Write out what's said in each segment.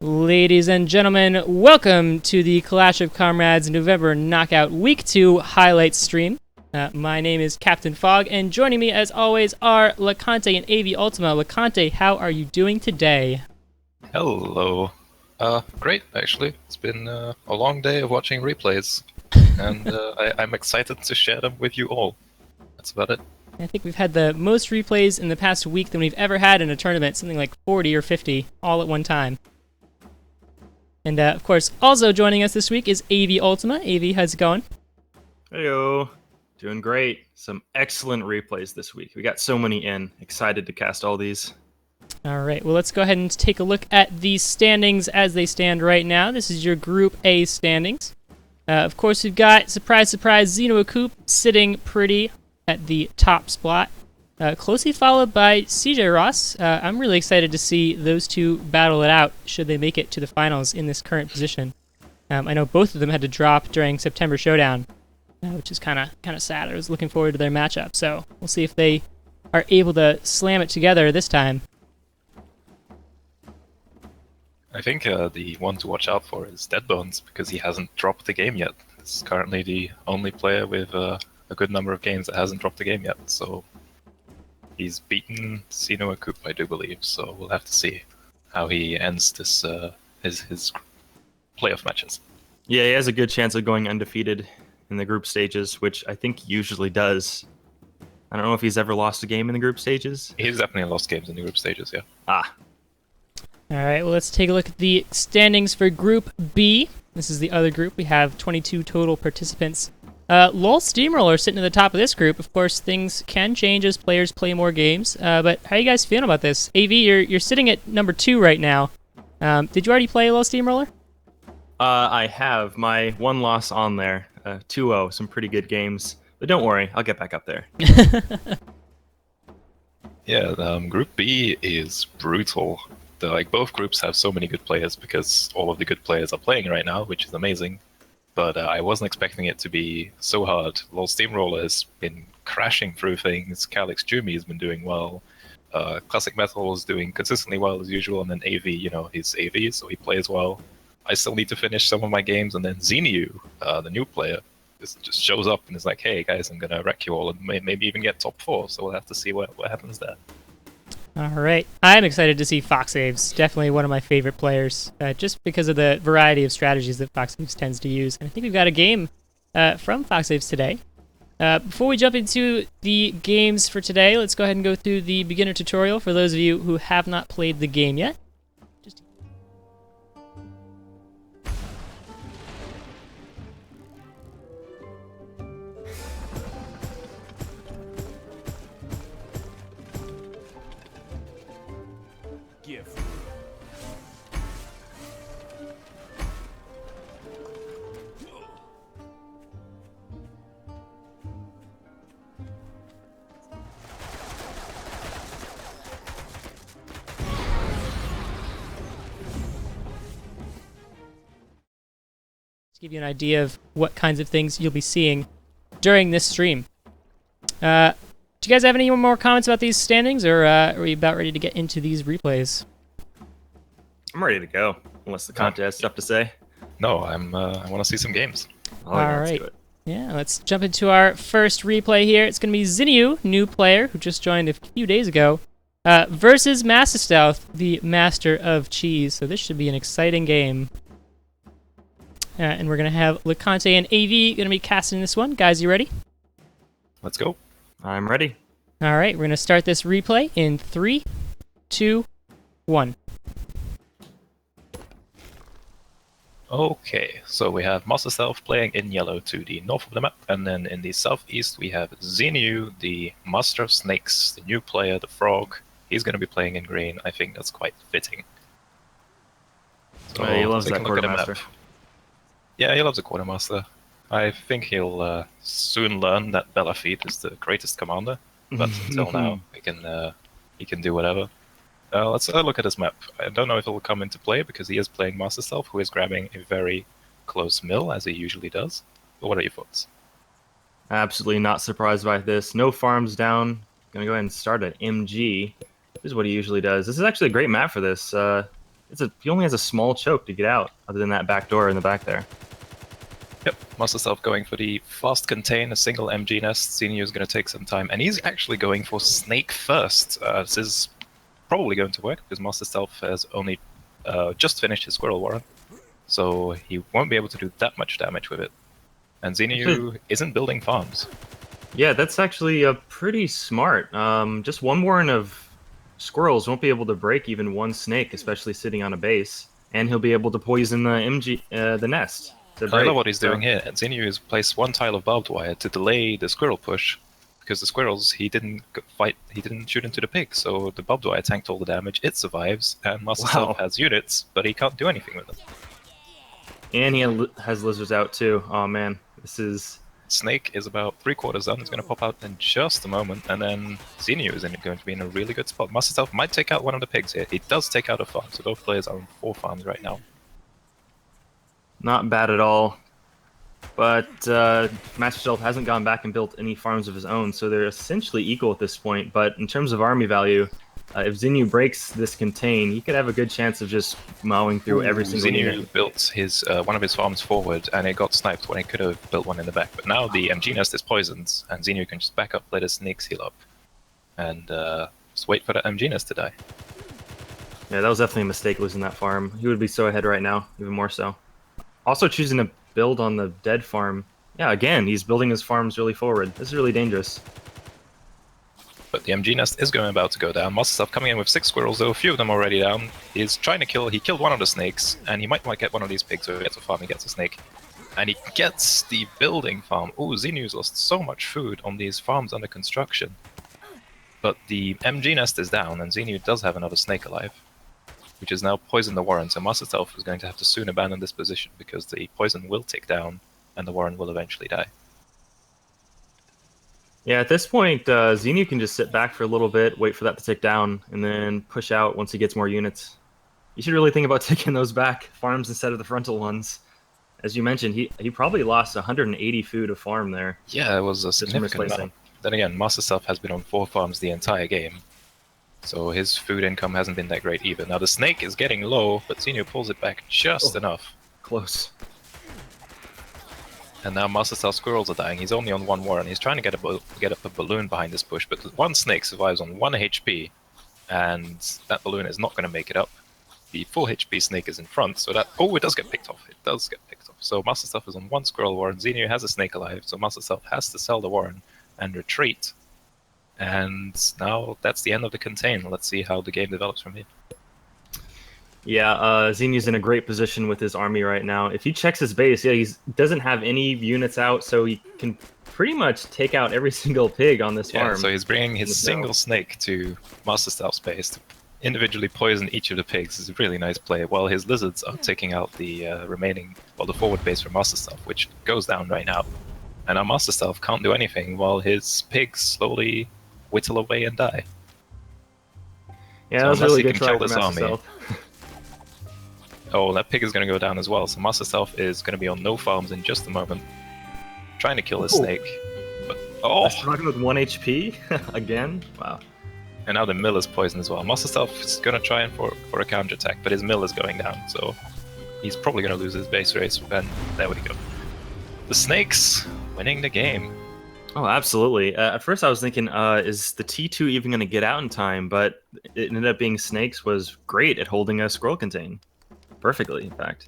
Ladies and gentlemen, welcome to the Clash of Comrades November Knockout Week 2 highlights stream. My name is Captain Fog, and joining me as always are LeConte and AV Ultima. LeConte, how are you doing today? Hello. Great, actually. It's been a long day of watching replays, and I'm excited to share them with you all. That's about it. I think we've had the most replays in the past week than we've ever had in a tournament, something like 40 or 50, all at one time. And, of course, also joining us this week is AV Ultima. AV, how's it going? Heyo. Doing great. Some excellent replays this week. We got so many in. Excited to cast all these. All right, well, let's go ahead and take a look at the standings as they stand right now. This is your Group A standings. Of course, we've got, surprise, surprise, Xeno Coop sitting pretty at the top spot, closely followed by CJ Ross. I'm really excited to see those two battle it out should they make it to the finals in this current position. I know both of them had to drop during September Showdown, which is kind of sad. I was looking forward to their matchup, so we'll see if they are able to slam it together this time. I think the one to watch out for is Deadbones, because he hasn't dropped the game yet. He's currently the only player with a good number of games that hasn't dropped the game yet, so he's beaten Xeno Coop, I do believe, so we'll have to see how he ends this his playoff matches. Yeah, he has a good chance of going undefeated in the group stages, which I think he usually does. I don't know if he's ever lost a game in the group stages. He's definitely lost games in the group stages, yeah. Ah. All right, well, let's take a look at the standings for Group B. This is the other group. We have 22 total participants. LOL Steamroller sitting at the top of this group. Of course, things can change as players play more games, but how are you guys feeling about this? AV, you're sitting at number 2 right now. Did you already play LOL Steamroller? I have my one loss on there. 2-0, some pretty good games. But don't worry, I'll get back up there. Yeah, Group B is brutal. Both groups have so many good players because all of the good players are playing right now, which is amazing. But I wasn't expecting it to be so hard. LOL Steamroller has been crashing through things. Calix Jumi has been doing well. Classic Metal is doing consistently well as usual, and then AV, he's AV, so he plays well. I still need to finish some of my games, and then Xeniu, the new player, just shows up and is like, hey guys, I'm gonna wreck you all and maybe even get top 4, so we'll have to see what happens there. All right. I'm excited to see Foxaves. Definitely one of my favorite players, just because of the variety of strategies that Foxaves tends to use. And I think we've got a game from Foxaves today. Before we jump into the games for today, let's go ahead and go through the beginner tutorial for those of you who have not played the game yet. Give you an idea of what kinds of things you'll be seeing during this stream. Do you guys have any more comments about these standings, or are we about ready to get into these replays? I'm ready to go, unless the contest has stuff to say. No, I want to see some games. All right. Yeah, let's jump into our first replay here. It's going to be Xeniu, new player, who just joined a few days ago, versus Master Stealth, the Master of Cheese. So this should be an exciting game. And we're going to have LeConte and AV going to be casting this one. Guys, you ready? Let's go. I'm ready. All right, we're going to start this replay in 3, 2, 1. Okay, so we have Master Stealth playing in yellow to the north of the map, and then in the southeast we have Xeniu, the Master of Snakes, the new player, the Frog. He's going to be playing in green. I think that's quite fitting. So he loves that quartermaster. Yeah, he loves a quartermaster. I think he'll soon learn that Belafite is the greatest commander, but until now, he can do whatever. Let's look at his map. I don't know if it will come into play because he is playing Master Stealth, who is grabbing a very close mill, as he usually does. But what are your thoughts? Absolutely not surprised by this. No farms down. Gonna go ahead and start an MG. This is what he usually does. This is actually a great map for this. he only has a small choke to get out, other than that back door in the back there. Yep, Master Self going for the fast contain, a single MG nest. Xenu is going to take some time, and he's actually going for Snake first. This is probably going to work, because Master Self has only just finished his Squirrel Warren, so he won't be able to do that much damage with it. And Xenu isn't building farms. Yeah, that's actually pretty smart. Just one Warren of Squirrels won't be able to break even one Snake, especially sitting on a base, and he'll be able to poison the nest. I love what he's doing here. And Xenu has placed one tile of barbed wire to delay the squirrel push, because the squirrels, he didn't shoot into the pig, so the barbed wire tanked all the damage, it survives, and Master Self has units, but he can't do anything with them. And he has lizards out too. Oh man, this is... Snake is about 3/4 done, it's going to pop out in just a moment, and then Xenu is going to be in a really good spot. Master Self might take out one of the pigs here. He does take out a farm, so both players are on 4 farms right now. Not bad at all. But Master Self hasn't gone back and built any farms of his own, so they're essentially equal at this point. But in terms of army value, if Xenu breaks this contain, he could have a good chance of just mowing through every single unit. Xenu built his one of his farms forward, and it got sniped when he could have built one in the back. But now the MG nest is poisoned, and Xenu can just back up, let his snakes heal up, and just wait for that MG nest to die. Yeah, that was definitely a mistake losing that farm. He would be so ahead right now, even more so. Also choosing to build on the dead farm. Yeah, again, he's building his farms really forward. This is really dangerous. But the MG nest is about to go down. Master Self coming in with 6 squirrels, though a few of them already down. He's trying to kill... He killed one of the snakes, and he might get one of these pigs, so he gets a farm, he gets a snake. And he gets the building farm. Ooh, Xenu's lost so much food on these farms under construction. But the MG nest is down, and Xenu does have another snake alive, which is now poisoned the Warren, so Master Self is going to have to soon abandon this position, because the poison will tick down, and the Warren will eventually die. Yeah, at this point, Xenu can just sit back for a little bit, wait for that to tick down, and then push out once he gets more units. You should really think about taking those back farms instead of the frontal ones. As you mentioned, he probably lost 180 food of farm there. Yeah, it was a significant amount. Then again, Master Self has been on 4 farms the entire game, so his food income hasn't been that great either. Now the snake is getting low, but Xenu pulls it back just enough. Close. And now Master Self squirrels are dying. He's only on 1 Warren. He's trying to get up a balloon behind this push, but one snake survives on 1 HP, and that balloon is not going to make it up. The full HP snake is in front, so that... Oh, it does get picked off. It does get picked off. So Master Self is on 1 squirrel Warren. Xenu has a snake alive, so Master Self has to sell the Warren and retreat. And now that's the end of the contain. Let's see how the game develops from here. Yeah, Xenu's in a great position with his army right now. If he checks his base, yeah, he doesn't have any units out, so he can pretty much take out every single pig on this farm. So he's bringing his single snake to Master Self's base to individually poison each of the pigs. It's a really nice play, while his lizards are taking out the the forward base for Master Self, which goes down right now. And our Master Self can't do anything while his pigs slowly whittle away and die. Yeah, so that was a really good try try for for Master Self. Oh, that pig is going to go down as well, so Master Self is going to be on no farms in just a moment. Trying to kill his snake. But, Struggling with 1 HP? Again? Wow. And now the mill is poisoned as well. Master Self is going to try for a counterattack, but his mill is going down, so he's probably going to lose his base race, and there we go. The snakes winning the game. Oh, absolutely. At first I was thinking, is the T2 even going to get out in time? But it ended up being Snakes was great at holding a Squirrel Contain. Perfectly, in fact.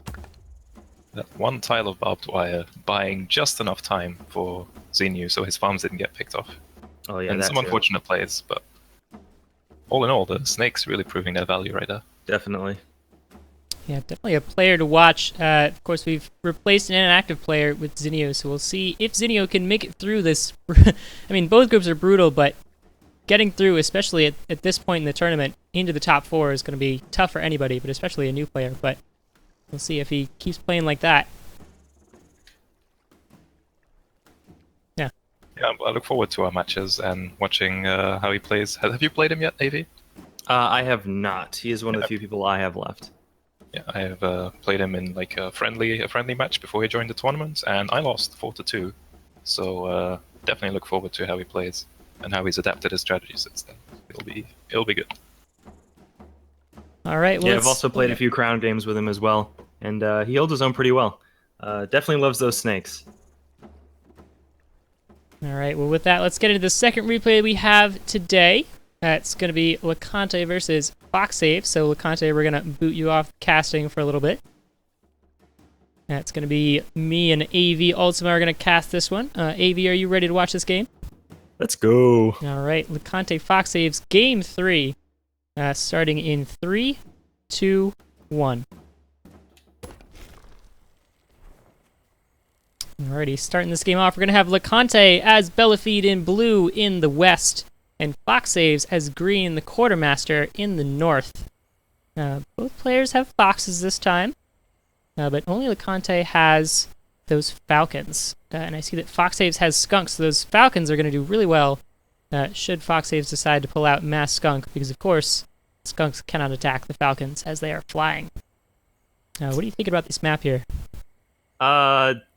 That 1 tile of barbed wire buying just enough time for Xenu so his farms didn't get picked off. Oh yeah, and some unfortunate plays, but all in all, the Snakes really proving their value right there. Definitely. Yeah, definitely a player to watch. Of course, we've replaced an inactive player with Xenio, so we'll see if Xenio can make it through this. I mean, both groups are brutal, but getting through, especially at this point in the tournament, into the top 4 is going to be tough for anybody, but especially a new player. But we'll see if he keeps playing like that. Yeah. Yeah, I look forward to our matches and watching how he plays. Have you played him yet, AV? I have not. He is one of the few people I have left. Yeah, I have played him in like a friendly match before he joined the tournament, and I lost 4-2. So definitely look forward to how he plays and how he's adapted his strategy since then. It'll be good. All right. Well, Yeah, I've also played a few Crown games with him as well, and he holds his own pretty well. Definitely loves those snakes. All right. Well, with that, let's get into the second replay we have today. That's going to be LeConte versus Foxsave. So, LeConte, we're going to boot you off casting for a little bit. That's going to be me and AV Ultima are going to cast this one. AV, are you ready to watch this game? Let's go. All right. LeConte Foxsave's Game 3. Starting in 3, 2, 1. Alrighty, starting this game off, we're going to have LeConte as Belafide in blue in the west, and Foxsaves as green, the quartermaster, in the north. Both players have foxes this time, but only LeConte has those falcons. And I see that Foxsaves has skunks, so those falcons are going to do really well should Foxsaves decide to pull out Mass Skunk, because of course, skunks cannot attack the falcons as they are flying. What do you think about this map here?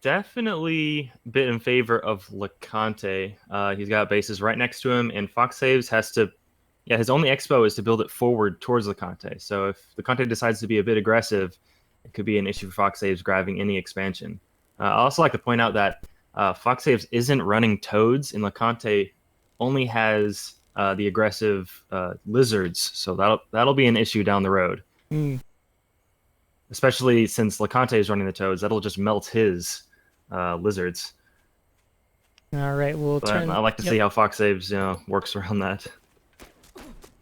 Definitely a bit in favor of LeConte. He's got bases right next to him, and Foxsaves has to... Yeah, his only expo is to build it forward towards LeConte. So if LeConte decides to be a bit aggressive, it could be an issue for Foxsaves grabbing any expansion. I also like to point out that Foxsaves isn't running toads, and LeConte only has the aggressive lizards, so that'll be an issue down the road. Especially since LeConte is running the toads, that'll just melt his lizards. All right, we'll turn. I like to see how Foxsaves works around that.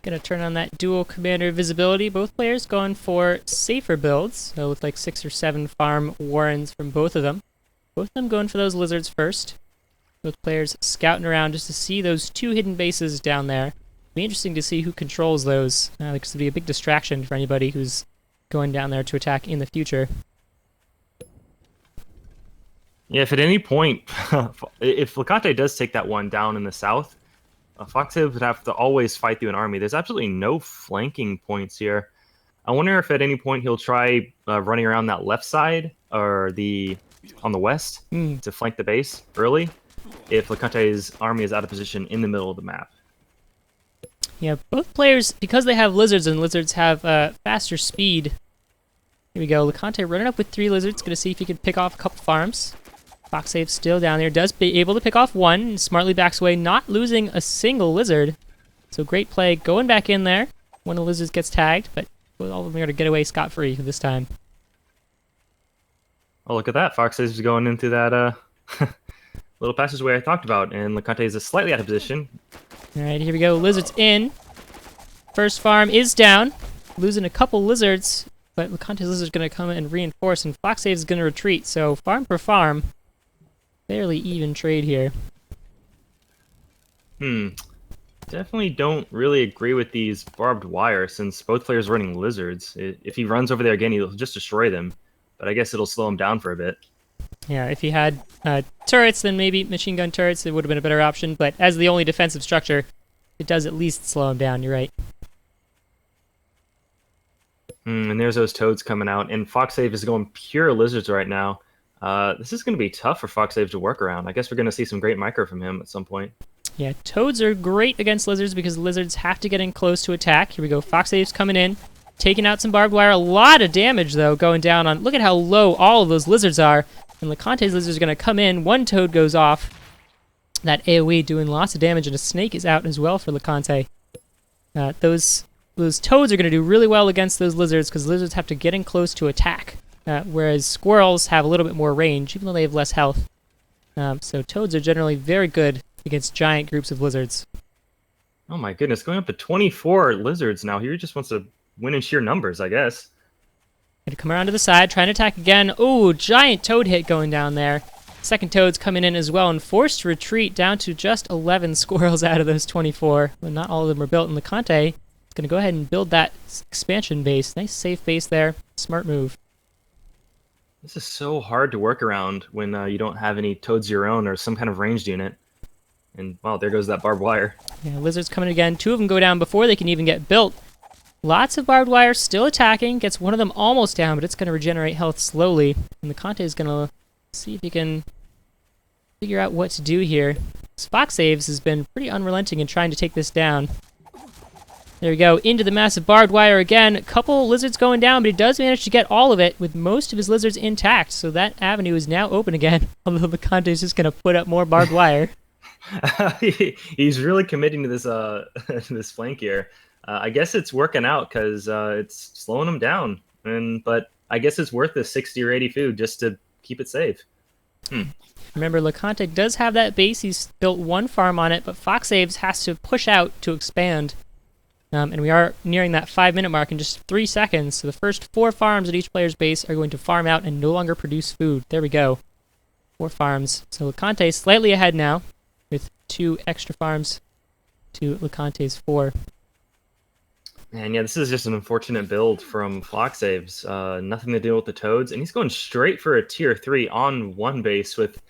Gonna turn on that dual commander visibility. Both players going for safer builds. So with like 6 or 7 farm warrens from both of them. Both of them going for those lizards first. Both players scouting around just to see those 2 hidden bases down there. Be interesting to see who controls those, because it'll be a big distraction for anybody who's going down there to attack in the future. Yeah, if at any point, if LeConte does take that one down in the south, Foxsaves would have to always fight through an army. There's absolutely no flanking points here. I wonder if at any point he'll try running around that left side or on the west to flank the base early, if LeConte's army is out of position in the middle of the map. Yeah, both players, because they have lizards and lizards have faster speed. Here we go. LeConte running up with 3 lizards. Going to see if he can pick off a couple farms. Foxsave still down there. Does be able to pick off one. And smartly backs away, not losing a single lizard. So great play. Going back in there. One of the lizards gets tagged, but all of them are going to get away scot-free this time. Oh, look at that. Foxsave is going into that little passageway I talked about, and LeConte is slightly out of position. All right, here we go. Lizards in. First farm is down. Losing a couple lizards, but LeConte's lizard's going to come in and reinforce, and Foxsave is going to retreat. So farm per farm, fairly even trade here. Definitely don't really agree with these barbed wire, since both players are running lizards. If he runs over there again, he'll just destroy them. But I guess it'll slow him down for a bit. Yeah, if he had turrets, then maybe machine gun turrets, it would have been a better option. But as the only defensive structure, it does at least slow him down, you're right. And there's those toads coming out. And Foxsave is going pure lizards right now. This is going to be tough for Foxsave to work around. I guess we're going to see some great micro from him at some point. Yeah, toads are great against lizards because lizards have to get in close to attack. Here we go. Foxsave's coming in, taking out some barbed wire. A lot of damage, though, going down on... Look at how low all of those lizards are. And LeConte's lizard's going to come in. One toad goes off. That AoE doing lots of damage, and a snake is out as well for LeConte. Those toads are going to do really well against those lizards because lizards have to get in close to attack, whereas squirrels have a little bit more range, even though they have less health. So toads are generally very good against giant groups of lizards. Oh my goodness, going up to 24 lizards now. He just wants to win in sheer numbers, I guess. Gonna come around to the side, trying to attack again. Ooh, giant toad hit going down there. Second toad's coming in as well, and forced to retreat down to just 11 squirrels out of those 24. Well, not all of them were built, and LeConte is gonna go ahead and build that expansion base. Nice safe base there. Smart move. This is so hard to work around when you don't have any toads of your own or some kind of ranged unit. And wow, there goes that barbed wire. Yeah, lizards coming again. 2 of them go down before they can even get built. Lots of barbed wire still attacking. Gets one of them almost down, but it's going to regenerate health slowly. And LeConte is going to see if he can figure out what to do here. Foxsaves has been pretty unrelenting in trying to take this down. There we go, into the massive barbed wire again. A couple lizards going down, but he does manage to get all of it with most of his lizards intact. So that avenue is now open again, although LeConte is just going to put up more barbed wire. He's really committing to this this flank here. I guess it's working out because it's slowing him down. But I guess it's worth the 60 or 80 food just to keep it safe. Remember, LeConte does have that base. He's built one farm on it, but Foxaves has to push out to expand. And we are nearing that 5-minute mark in just 3 seconds. So the first 4 farms at each player's base are going to farm out and no longer produce food. There we go. 4 farms. So LeConte slightly ahead now with 2 extra farms to LeConte's 4. And yeah, this is just an unfortunate build from Foxaves. Nothing to deal with the Toads. And he's going straight for a tier 3 on 1 base with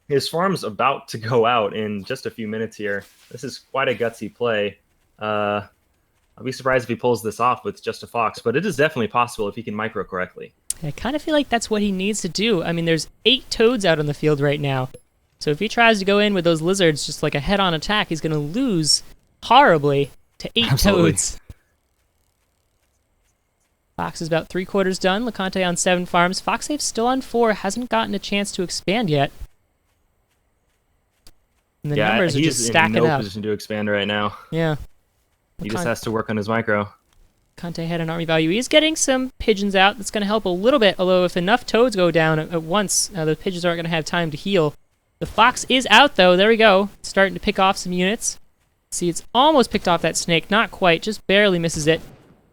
his farms about to go out in just a few minutes here. This is quite a gutsy play. I'll be surprised if he pulls this off with just a Fox, but it is definitely possible if he can micro correctly. I kind of feel like that's what he needs to do. I mean, there's 8 Toads out on the field right now. So if he tries to go in with those lizards just like a head-on attack, he's going to lose horribly to 8 Absolutely. Toads. Fox is about 3/4 done. LeConte on 7 farms. Foxave's still on 4. Hasn't gotten a chance to expand yet. And the numbers are just stacking in no up. position to expand right now. Yeah. He just has to work on his micro. LeConte had an army value. He's getting some pigeons out. That's going to help a little bit, although if enough Toads go down at once, the pigeons aren't going to have time to heal. The Fox is out, though. There we go. It's starting to pick off some units. See, it's almost picked off that snake. Not quite. Just barely misses it.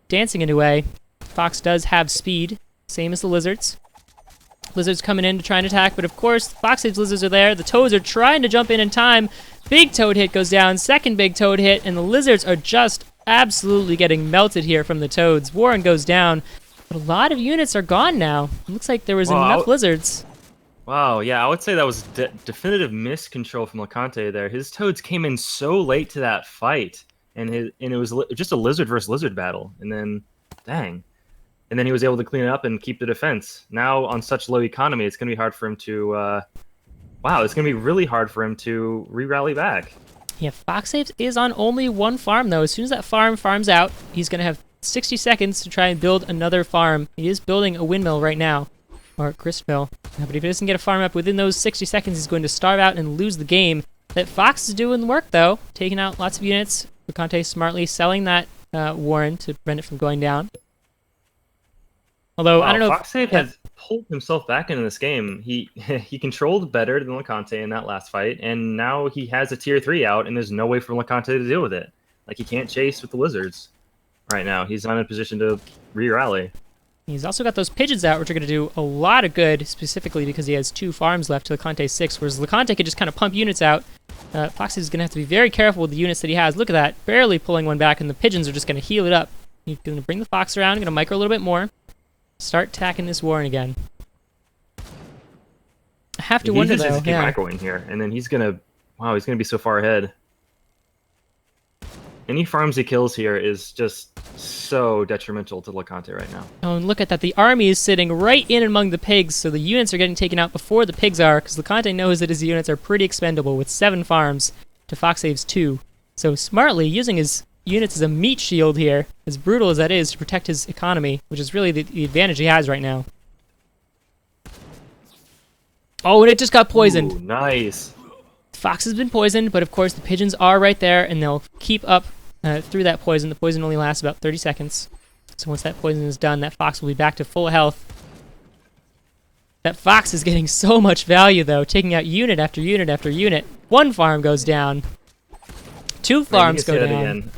Dancing it away. Fox does have speed, same as the lizards. Lizards coming in to try and attack, but of course, Foxave's lizards are there. The Toads are trying to jump in time. Big Toad hit goes down, second big Toad hit, and the lizards are just absolutely getting melted here from the Toads. Warren goes down, but a lot of units are gone now. It looks like there was enough lizards. Wow, yeah, I would say that was definitive miscontrol from LeConte there. His Toads came in so late to that fight, and it was just a lizard versus lizard battle, and then, dang. And then he was able to clean it up and keep the defense. Now, on such low economy, it's going to be hard for him to... it's going to be really hard for him to re-rally back. Yeah, Foxaves is on only 1 farm, though. As soon as that farms out, he's going to have 60 seconds to try and build another farm. He is building a windmill right now, or a grist mill. But if he doesn't get a farm up within those 60 seconds, he's going to starve out and lose the game. That Fox is doing the work, though, taking out lots of units. LeConte smartly selling that Warren to prevent it from going down. Although, I don't know Foxave has pulled himself back into this game. He controlled better than LeConte in that last fight, and now he has a tier 3 out, and there's no way for LeConte to deal with it. Like, he can't chase with the lizards right now. He's not in a position to re-rally. He's also got those pigeons out, which are going to do a lot of good, specifically because he has 2 farms left to LeConte's 6, whereas LeConte could just kind of pump units out. Foxave is going to have to be very careful with the units that he has. Look at that, barely pulling one back, and the pigeons are just going to heal it up. He's going to bring the Fox around, going to micro a little bit more. Start attacking this Warren again. I have to wonder, though. He's just keep microing here, and then he's gonna be so far ahead. Any farms he kills here is just so detrimental to LeConte right now. Oh, and look at that. The army is sitting right in among the pigs, so the units are getting taken out before the pigs are, because LeConte knows that his units are pretty expendable with 7 farms to Foxave's 2. So smartly, using his units as a meat shield here, as brutal as that is, to protect his economy, which is really the advantage he has right now. Oh, and it just got poisoned. Ooh, nice. Fox has been poisoned, but of course the pigeons are right there, and they'll keep up through that poison. The poison only lasts about 30 seconds. So once that poison is done, that Fox will be back to full health. That Fox is getting so much value, though, taking out unit after unit after unit. 1 farm goes down. 2 farms go down.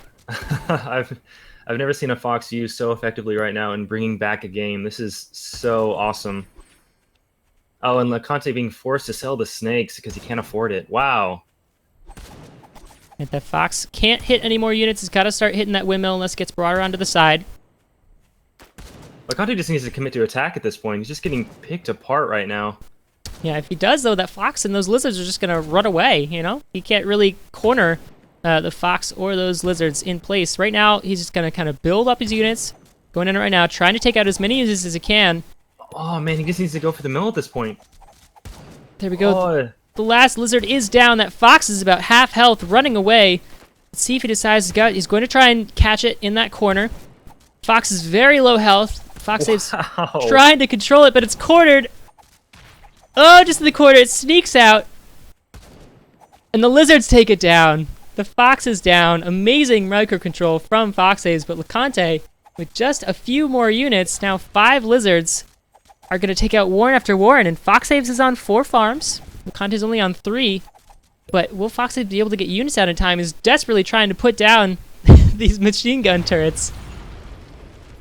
I've never seen a Fox used so effectively right now in bringing back a game. This is so awesome. Oh, and LeConte being forced to sell the snakes because he can't afford it. Wow. And that Fox can't hit any more units. He's got to start hitting that windmill unless it gets brought around to the side. LeConte just needs to commit to attack at this point. He's just getting picked apart right now. Yeah, if he does, though, that Fox and those lizards are just going to run away, you know? He can't really corner the Fox or those lizards in place. Right now, he's just going to kind of build up his units, going in right now, trying to take out as many units as he can. Oh, man, he just needs to go for the mill at this point. There we go. Oh. The last lizard is down. That Fox is about half health, running away. Let's see if he decides to go. He's going to try and catch it in that corner. Fox is very low health. Fox Save's trying to control it, but it's cornered. Oh, just in the corner. It sneaks out. And the Lizards take it down. The Fox is down. Amazing micro control from Fox Saves, but LeConte, with just a few more units, now 5 Lizards are going to take out Warren after Warren, and Fox Saves is on 4 farms. LeConte's only on 3. But will Fox Saves be able to get units out in time? He's desperately trying to put down these machine gun turrets.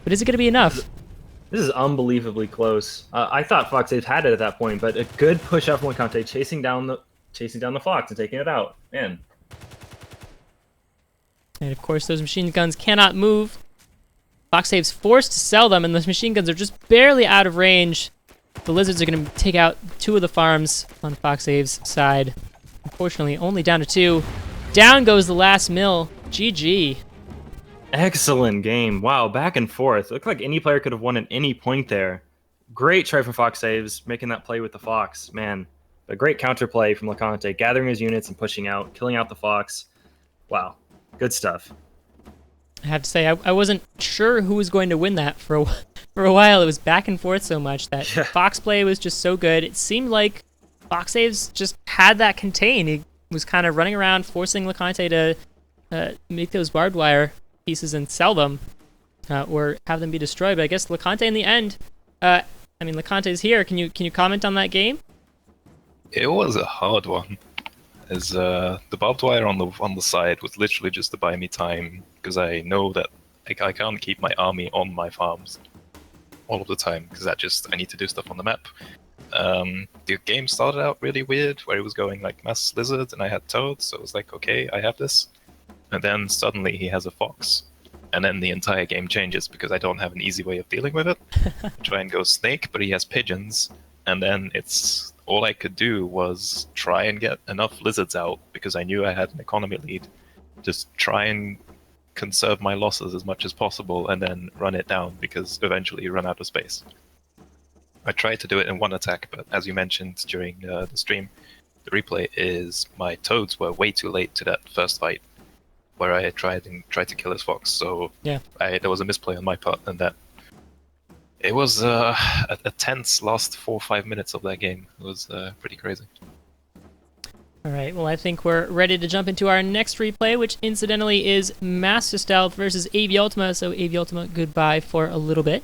But is it going to be enough? This is unbelievably close. I thought Fox Saves had it at that point, but a good push up from LeConte, chasing down the Fox and taking it out. Man. And of course, those machine guns cannot move. Fox Save's forced to sell them, and those machine guns are just barely out of range. The Lizards are going to take out 2 of the farms on Fox Save's side. Unfortunately, only down to 2. Down goes the last mill. GG. Excellent game. Wow, back and forth. Looked like any player could have won at any point there. Great try from Fox Saves, making that play with the Fox. Man, a great counterplay from LeConte, gathering his units and pushing out, killing out the Fox. Wow, good stuff. I have to say, I wasn't sure who was going to win that for a while. It was back and forth so much that Fox play was just so good. It seemed like Fox Saves just had that contained. He was kind of running around, forcing LeConte to make those barbed wire pieces and sell them, or have them be destroyed. But I guess LeConte in the end, I mean, LeConte's here. Can you comment on that game? It was a hard one. As the barbed wire on the side was literally just to buy me time, because I know that I can't keep my army on my farms all of the time, because I need to do stuff on the map. The game started out really weird, where it was going like mass lizards and I had toads, so it was like, okay, I have this. And then suddenly he has a fox. And then the entire game changes because I don't have an easy way of dealing with it. I try and go snake, but he has pigeons. And then all I could do was try and get enough lizards out because I knew I had an economy lead. Just try and conserve my losses as much as possible and then run it down because eventually you run out of space. I tried to do it in one attack, but as you mentioned during the stream, the replay is my toads were way too late to that first fight where I tried to kill his fox. So yeah, there was a misplay on my part, and that it was a tense last 4 or 5 minutes of that game. It was pretty crazy. All right, well, I think we're ready to jump into our next replay, which incidentally is Master Stealth versus AV Ultima. So AV Ultima, goodbye for a little bit.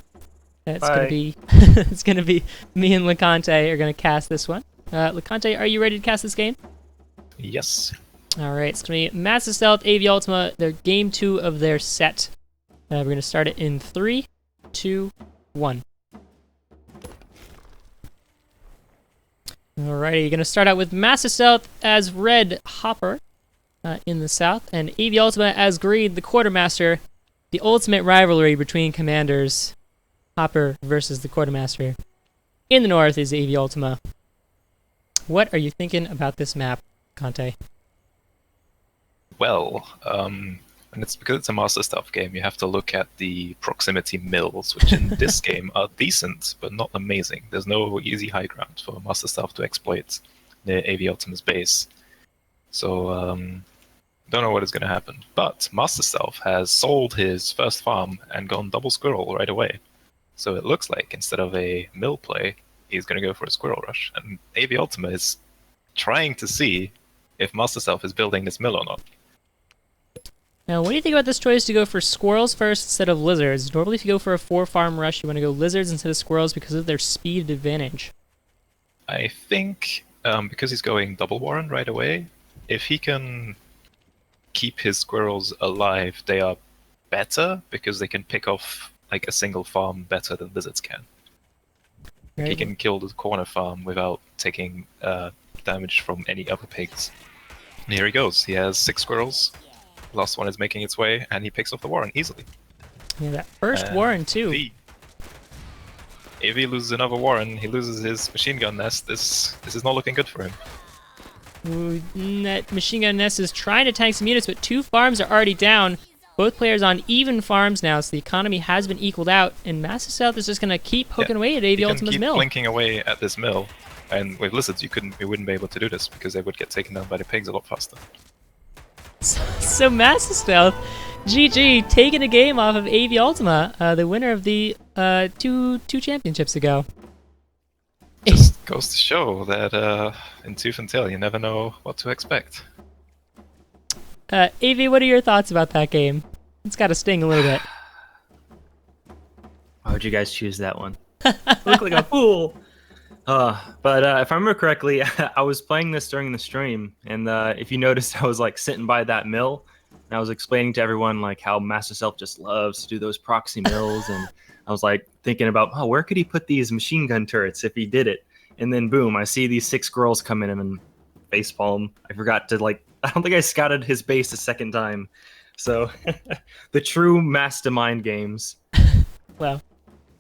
It's gonna be me and LeConte are gonna cast this one. LeConte, are you ready to cast this game? Yes. All right, it's gonna be Master Stealth, AV Ultima. Their game 2 of their set. We're gonna start it in 3, 2, 1. Alrighty, you're gonna start out with Master Stealth as Red Hopper in the south, and AV Ultima as Green, the Quartermaster. The ultimate rivalry between commanders. Hopper versus the Quartermaster. In the north is AV Ultima. What are you thinking about this map, Conte? Well, and it's because it's a Master Stealth game, you have to look at the proximity mills, which in this game are decent, but not amazing. There's no easy high ground for Master Stealth to exploit near AV Ultima's base. So, don't know what is going to happen. But Master Stealth has sold his first farm and gone double squirrel right away. So it looks like instead of a mill play, he's going to go for a squirrel rush. And AV Ultima is trying to see if Master Stealth is building this mill or not. Now, what do you think about this choice to go for squirrels first instead of lizards? Normally, if you go for a 4-farm rush, you want to go lizards instead of squirrels because of their speed advantage. I think because he's going double warren right away, if he can keep his squirrels alive, they are better because they can pick off like a single farm better than lizards can. Right. He can kill the corner farm without taking damage from any other pigs. And here he goes. He has 6 squirrels. Last one is making its way, and he picks off the warren easily. Yeah, that first warren too. If he loses another warren, he loses his machine gun nest. This is not looking good for him. Ooh, that machine gun nest is trying to tank some units, but 2 farms are already down. Both players on even farms now, so the economy has been equaled out, and Master Stealth is just going to keep poking away at AV Ultima's mill. Keep blinking away at this mill, and with lizards, you wouldn't be able to do this because they would get taken down by the pigs a lot faster. So Master Stealth, GG, taking a game off of AV Ultima, the winner of the two championships ago. Just goes to show that in Tooth and Tail, you never know what to expect. AV, what are your thoughts about that game? It's got to sting a little bit. Why would you guys choose that one? Look like a fool. But if I remember correctly, I was playing this during the stream, and if you noticed, I was like sitting by that mill, and I was explaining to everyone like how Master Self just loves to do those proxy mills, and I was like thinking about, oh, where could he put these machine gun turrets if he did it? And then boom, I see these 6 girls come in and facepalm. I forgot to I don't think I scouted his base a second time. So the true mastermind games. Well,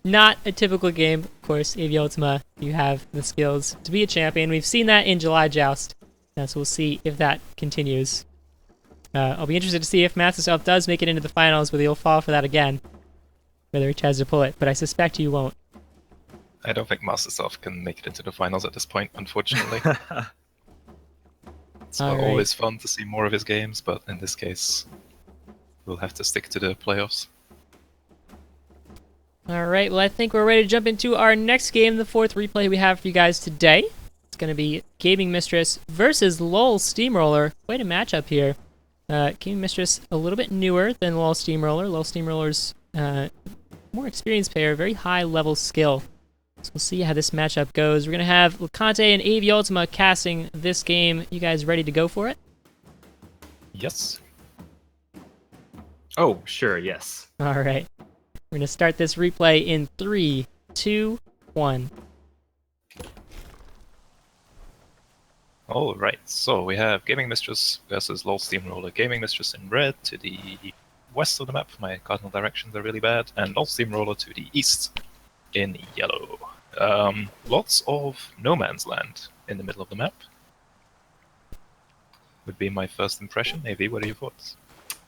not a typical game, of course. AV Ultima, you have the skills to be a champion. We've seen that in July Joust, so we'll see if that continues. I'll be interested to see if Master Self does make it into the finals, whether he'll fall for that again, whether he tries to pull it, but I suspect he won't. I don't think Master Self can make it into the finals at this point, unfortunately. It's always fun to see more of his games, but in this case, we'll have to stick to the playoffs. Alright, well I think we're ready to jump into our next game, the 4th replay we have for you guys today. It's going to be Gaming Mistress versus LOL Steamroller. Quite a matchup here. Gaming Mistress a little bit newer than LOL Steamroller. LOL Steamroller's more experienced player, very high level skill. So we'll see how this matchup goes. We're going to have LeConte and AV Ultima casting this game. You guys ready to go for it? Yes. Oh, sure, yes. Alright. We're going to start this replay in 3, 2, 1. Alright, so we have Gaming Mistress versus LOL Steamroller. Gaming Mistress in red to the west of the map. My cardinal directions are really bad. And LOL Steamroller to the east in yellow. Lots of no man's land in the middle of the map. Would be my first impression. AV, what are your thoughts?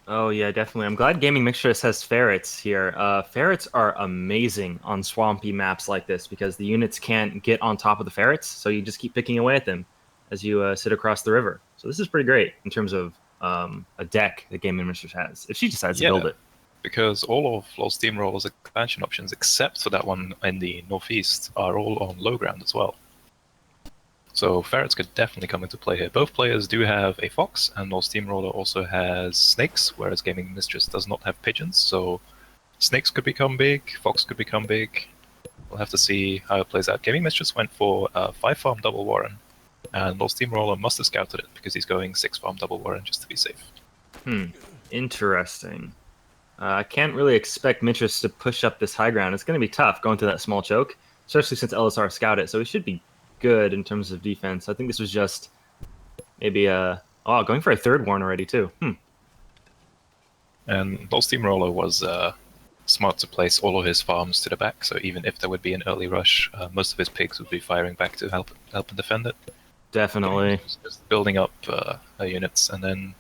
Oh yeah, definitely. I'm glad Gaming Mistress has ferrets here. Ferrets are amazing on swampy maps like this because the units can't get on top of the ferrets, so you just keep picking away at them as you sit across the river. So this is pretty great in terms of a deck that Gaming Mistress has, if she decides to build it. Because all of LOL Steamroller's expansion options, except for that one in the northeast, are all on low ground as well. So ferrets could definitely come into play here. Both players do have a fox, and LOL Steamroller also has snakes, whereas Gaming Mistress does not have pigeons. So snakes could become big, fox could become big. We'll have to see how it plays out. Gaming Mistress went for 5-farm double Warren, and LOL Steamroller must have scouted it because he's going 6-farm double Warren just to be safe. Interesting. I can't really expect Mistress to push up this high ground. It's going to be tough going through that small choke, especially since LSR scouted, so he should be good in terms of defense. I think this was just maybe going for a 3rd Warren already too. And LOL Steamroller was smart to place all of his farms to the back, so even if there would be an early rush, most of his pigs would be firing back to help and defend it. Definitely. Just building up units and then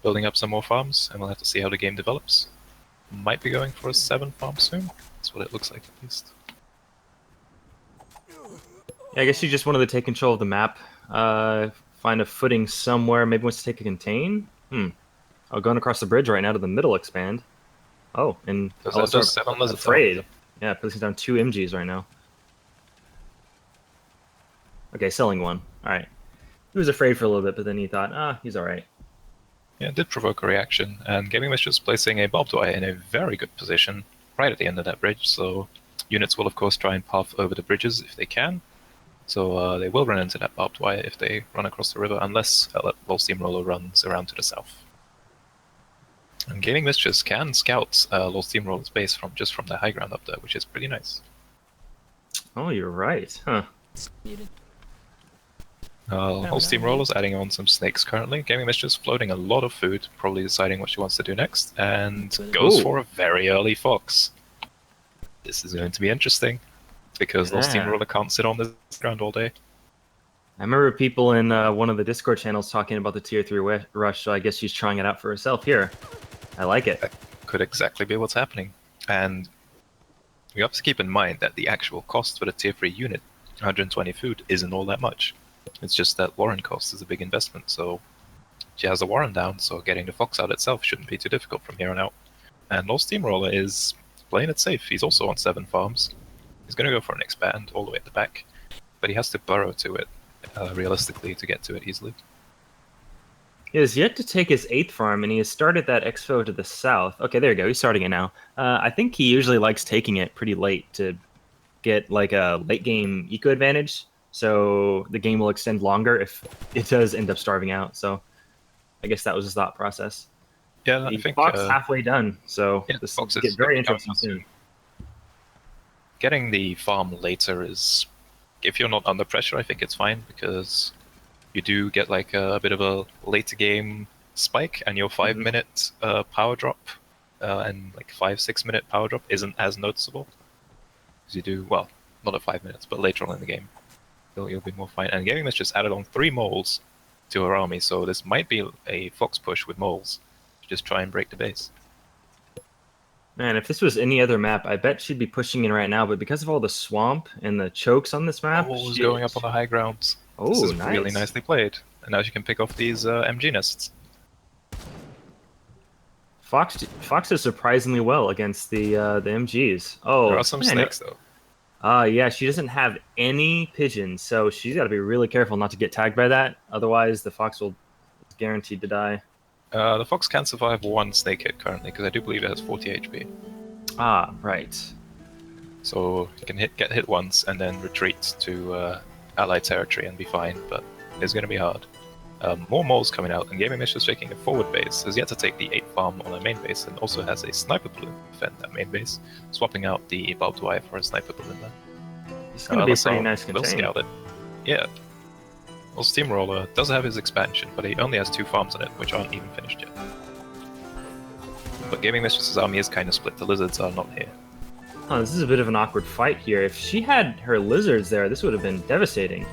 building up some more farms, and we'll have to see how the game develops. Might be going for a 7-farm soon. That's what it looks like, at least. Yeah, I guess you just wanted to take control of the map, find a footing somewhere, maybe wants to take a contain? Oh, going across the bridge right now to the middle expand. Oh, and LSR afraid. Yeah, placing down 2 MGs right now. Okay, selling 1. Alright. He was afraid for a little bit, but then he thought, he's alright. Yeah, it did provoke a reaction, and Gaming Mistress placing a barbed wire in a very good position right at the end of that bridge, so units will of course try and path over the bridges if they can. So they will run into that barbed wire if they run across the river, unless LOL Steamroller runs around to the south. And Gaming Mistress can scout LOL Steamroller's base from the high ground up there, which is pretty nice. Oh, you're right. Huh. LOL Steamroller's adding on some snakes currently. Gaming Mistress floating a lot of food, probably deciding what she wants to do next, and goes for a very early fox. This is going to be interesting, because LOL Steamroller can't sit on this ground all day. I remember people in one of the Discord channels talking about the tier 3 rush, so I guess she's trying it out for herself here. I like it. That could exactly be what's happening. And we have to keep in mind that the actual cost for the tier 3 unit, 120 food, isn't all that much. It's just that Warren cost is a big investment, so she has the Warren down, so getting the Fox out itself shouldn't be too difficult from here on out. And Lost Steamroller is playing it safe. He's also on 7 farms. He's going to go for an expand all the way at the back, but he has to burrow to it, realistically, to get to it easily. He has yet to take his 8th farm, and he has started that expo to the south. Okay, there you go. He's starting it now. I think he usually likes taking it pretty late to get like a late game eco advantage, so the game will extend longer if it does end up starving out. So I guess that was his thought process. Yeah, The I think Fox halfway done, so yeah, this Fox will get is very coming down interesting soon. Getting the farm later is, if you're not under pressure, I think it's fine, because you do get like a bit of a later game spike, and your 5-minute power drop and like 5-6 minute power drop isn't as noticeable. Because you do, well, not at 5 minutes, but later on in the game, you'll be more fine. And Gaming Mistress added on 3 moles to her army, so this might be a Fox push with moles to just try and break the base. Man, if this was any other map, I bet she'd be pushing in right now, but because of all the swamp and the chokes on this map... Moles going up on the high ground. Oh, this is nice. really nicely played. And now she can pick off these MG nests. Fox does surprisingly well against the MGs. Oh, There are some snakes, though. Yeah, she doesn't have any pigeons, so she's got to be really careful not to get tagged by that. Otherwise, the Fox will is guaranteed to die. The Fox can survive 1 snake hit currently, because I do believe it has 40 HP. Ah, right. So you can get hit once and then retreat to allied territory and be fine, but it's going to be hard. More moles coming out, and Gaming Mistress taking a forward base, has yet to take the 8 farm on her main base, and also has a sniper balloon to defend that main base, swapping out the barbed wire for a sniper balloon there. It's going to be a pretty LSR nice will contain. scout it. Yeah. Well, Steamroller does have his expansion, but he only has 2 farms on it, which aren't even finished yet. But Gaming Mistress's army is kind of split. The lizards are not here. Oh, this is a bit of an awkward fight here. If she had her lizards there, this would have been devastating.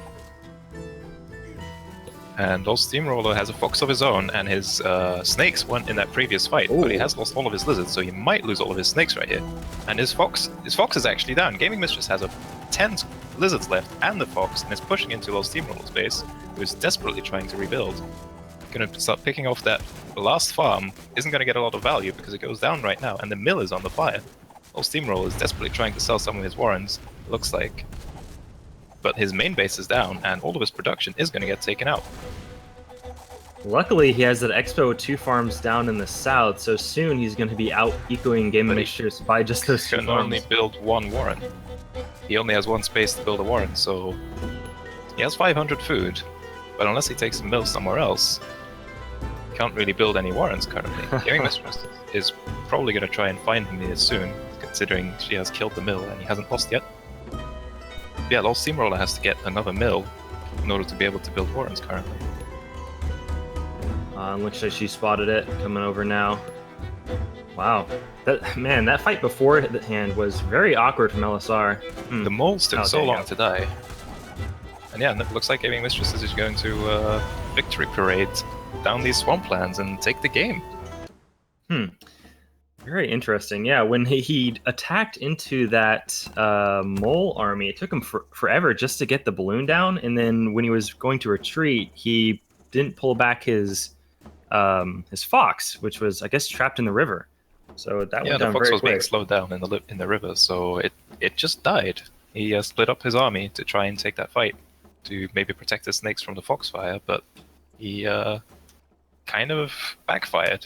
And Lost Steamroller has a fox of his own, and his snakes weren't in that previous fight, but he has lost all of his lizards, so he might lose all of his snakes right here. And his fox is actually down. Gaming Mistress has 10 lizards left and the fox, and is pushing into Lost Steamroller's base, who is desperately trying to rebuild. Gonna start picking off that last farm, isn't gonna get a lot of value because it goes down right now, and the mill is on the fire. Lost Steamroller is desperately trying to sell some of his warrens, it looks like. But his main base is down, and all of his production is going to get taken out. Luckily, he has that Expo with 2 farms down in the south, so soon he's going to be out ecoing Gaming Mistress by just those 2 He can farms. only build 1 warren. He only has 1 space to build a warren, so he has 500 food, but unless he takes a mill somewhere else, he can't really build any warrens currently. Gaming Mistress is probably going to try and find him here soon, considering she has killed the mill and he hasn't lost yet. Yeah, Lost Steamroller has to get another mill in order to be able to build warrens currently. Looks like she spotted it, coming over now. Wow. That fight beforehand was very awkward from LSR. The moles took so there you long go. to die. And yeah, it looks like Gaming Mistress is going to victory parade down these swamplands and take the game. Very interesting. Yeah, when he attacked into that mole army, it took him forever just to get the balloon down, and then when he was going to retreat, he didn't pull back his fox, which was, I guess, trapped in the river. So that went the down fox very was being quick. slowed down in the river, so it just died. He split up his army to try and take that fight, to maybe protect the snakes from the foxfire, but he kind of backfired.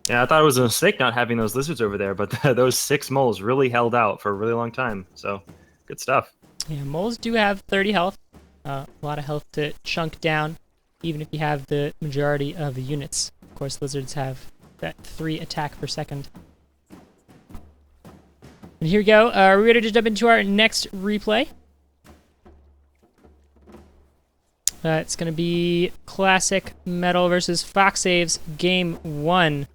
Yeah, I thought it was a mistake not having those lizards over there, but those 6 moles really held out for a really long time. So, good stuff. Yeah, moles do have 30 health. A lot of health to chunk down, even if you have the majority of the units. Of course, lizards have that 3 attack per second. And here we go. Are we ready to jump into our next replay? It's going to be Classic Metal versus Fox Saves Game 1.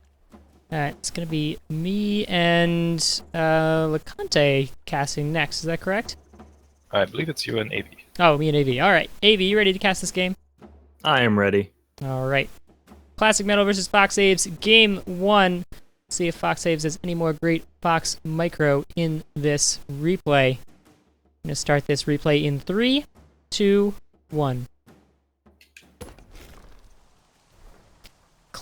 It's going to be me and LeConte casting next. Is that correct? I believe it's you and AV. Oh, me and AV. All right. AV, you ready to cast this game? I am ready. All right. Classic Metal versus Fox Saves Game 1. See if Fox Saves has any more great Fox Micro in this replay. I'm going to start this replay in 3, 2, 1.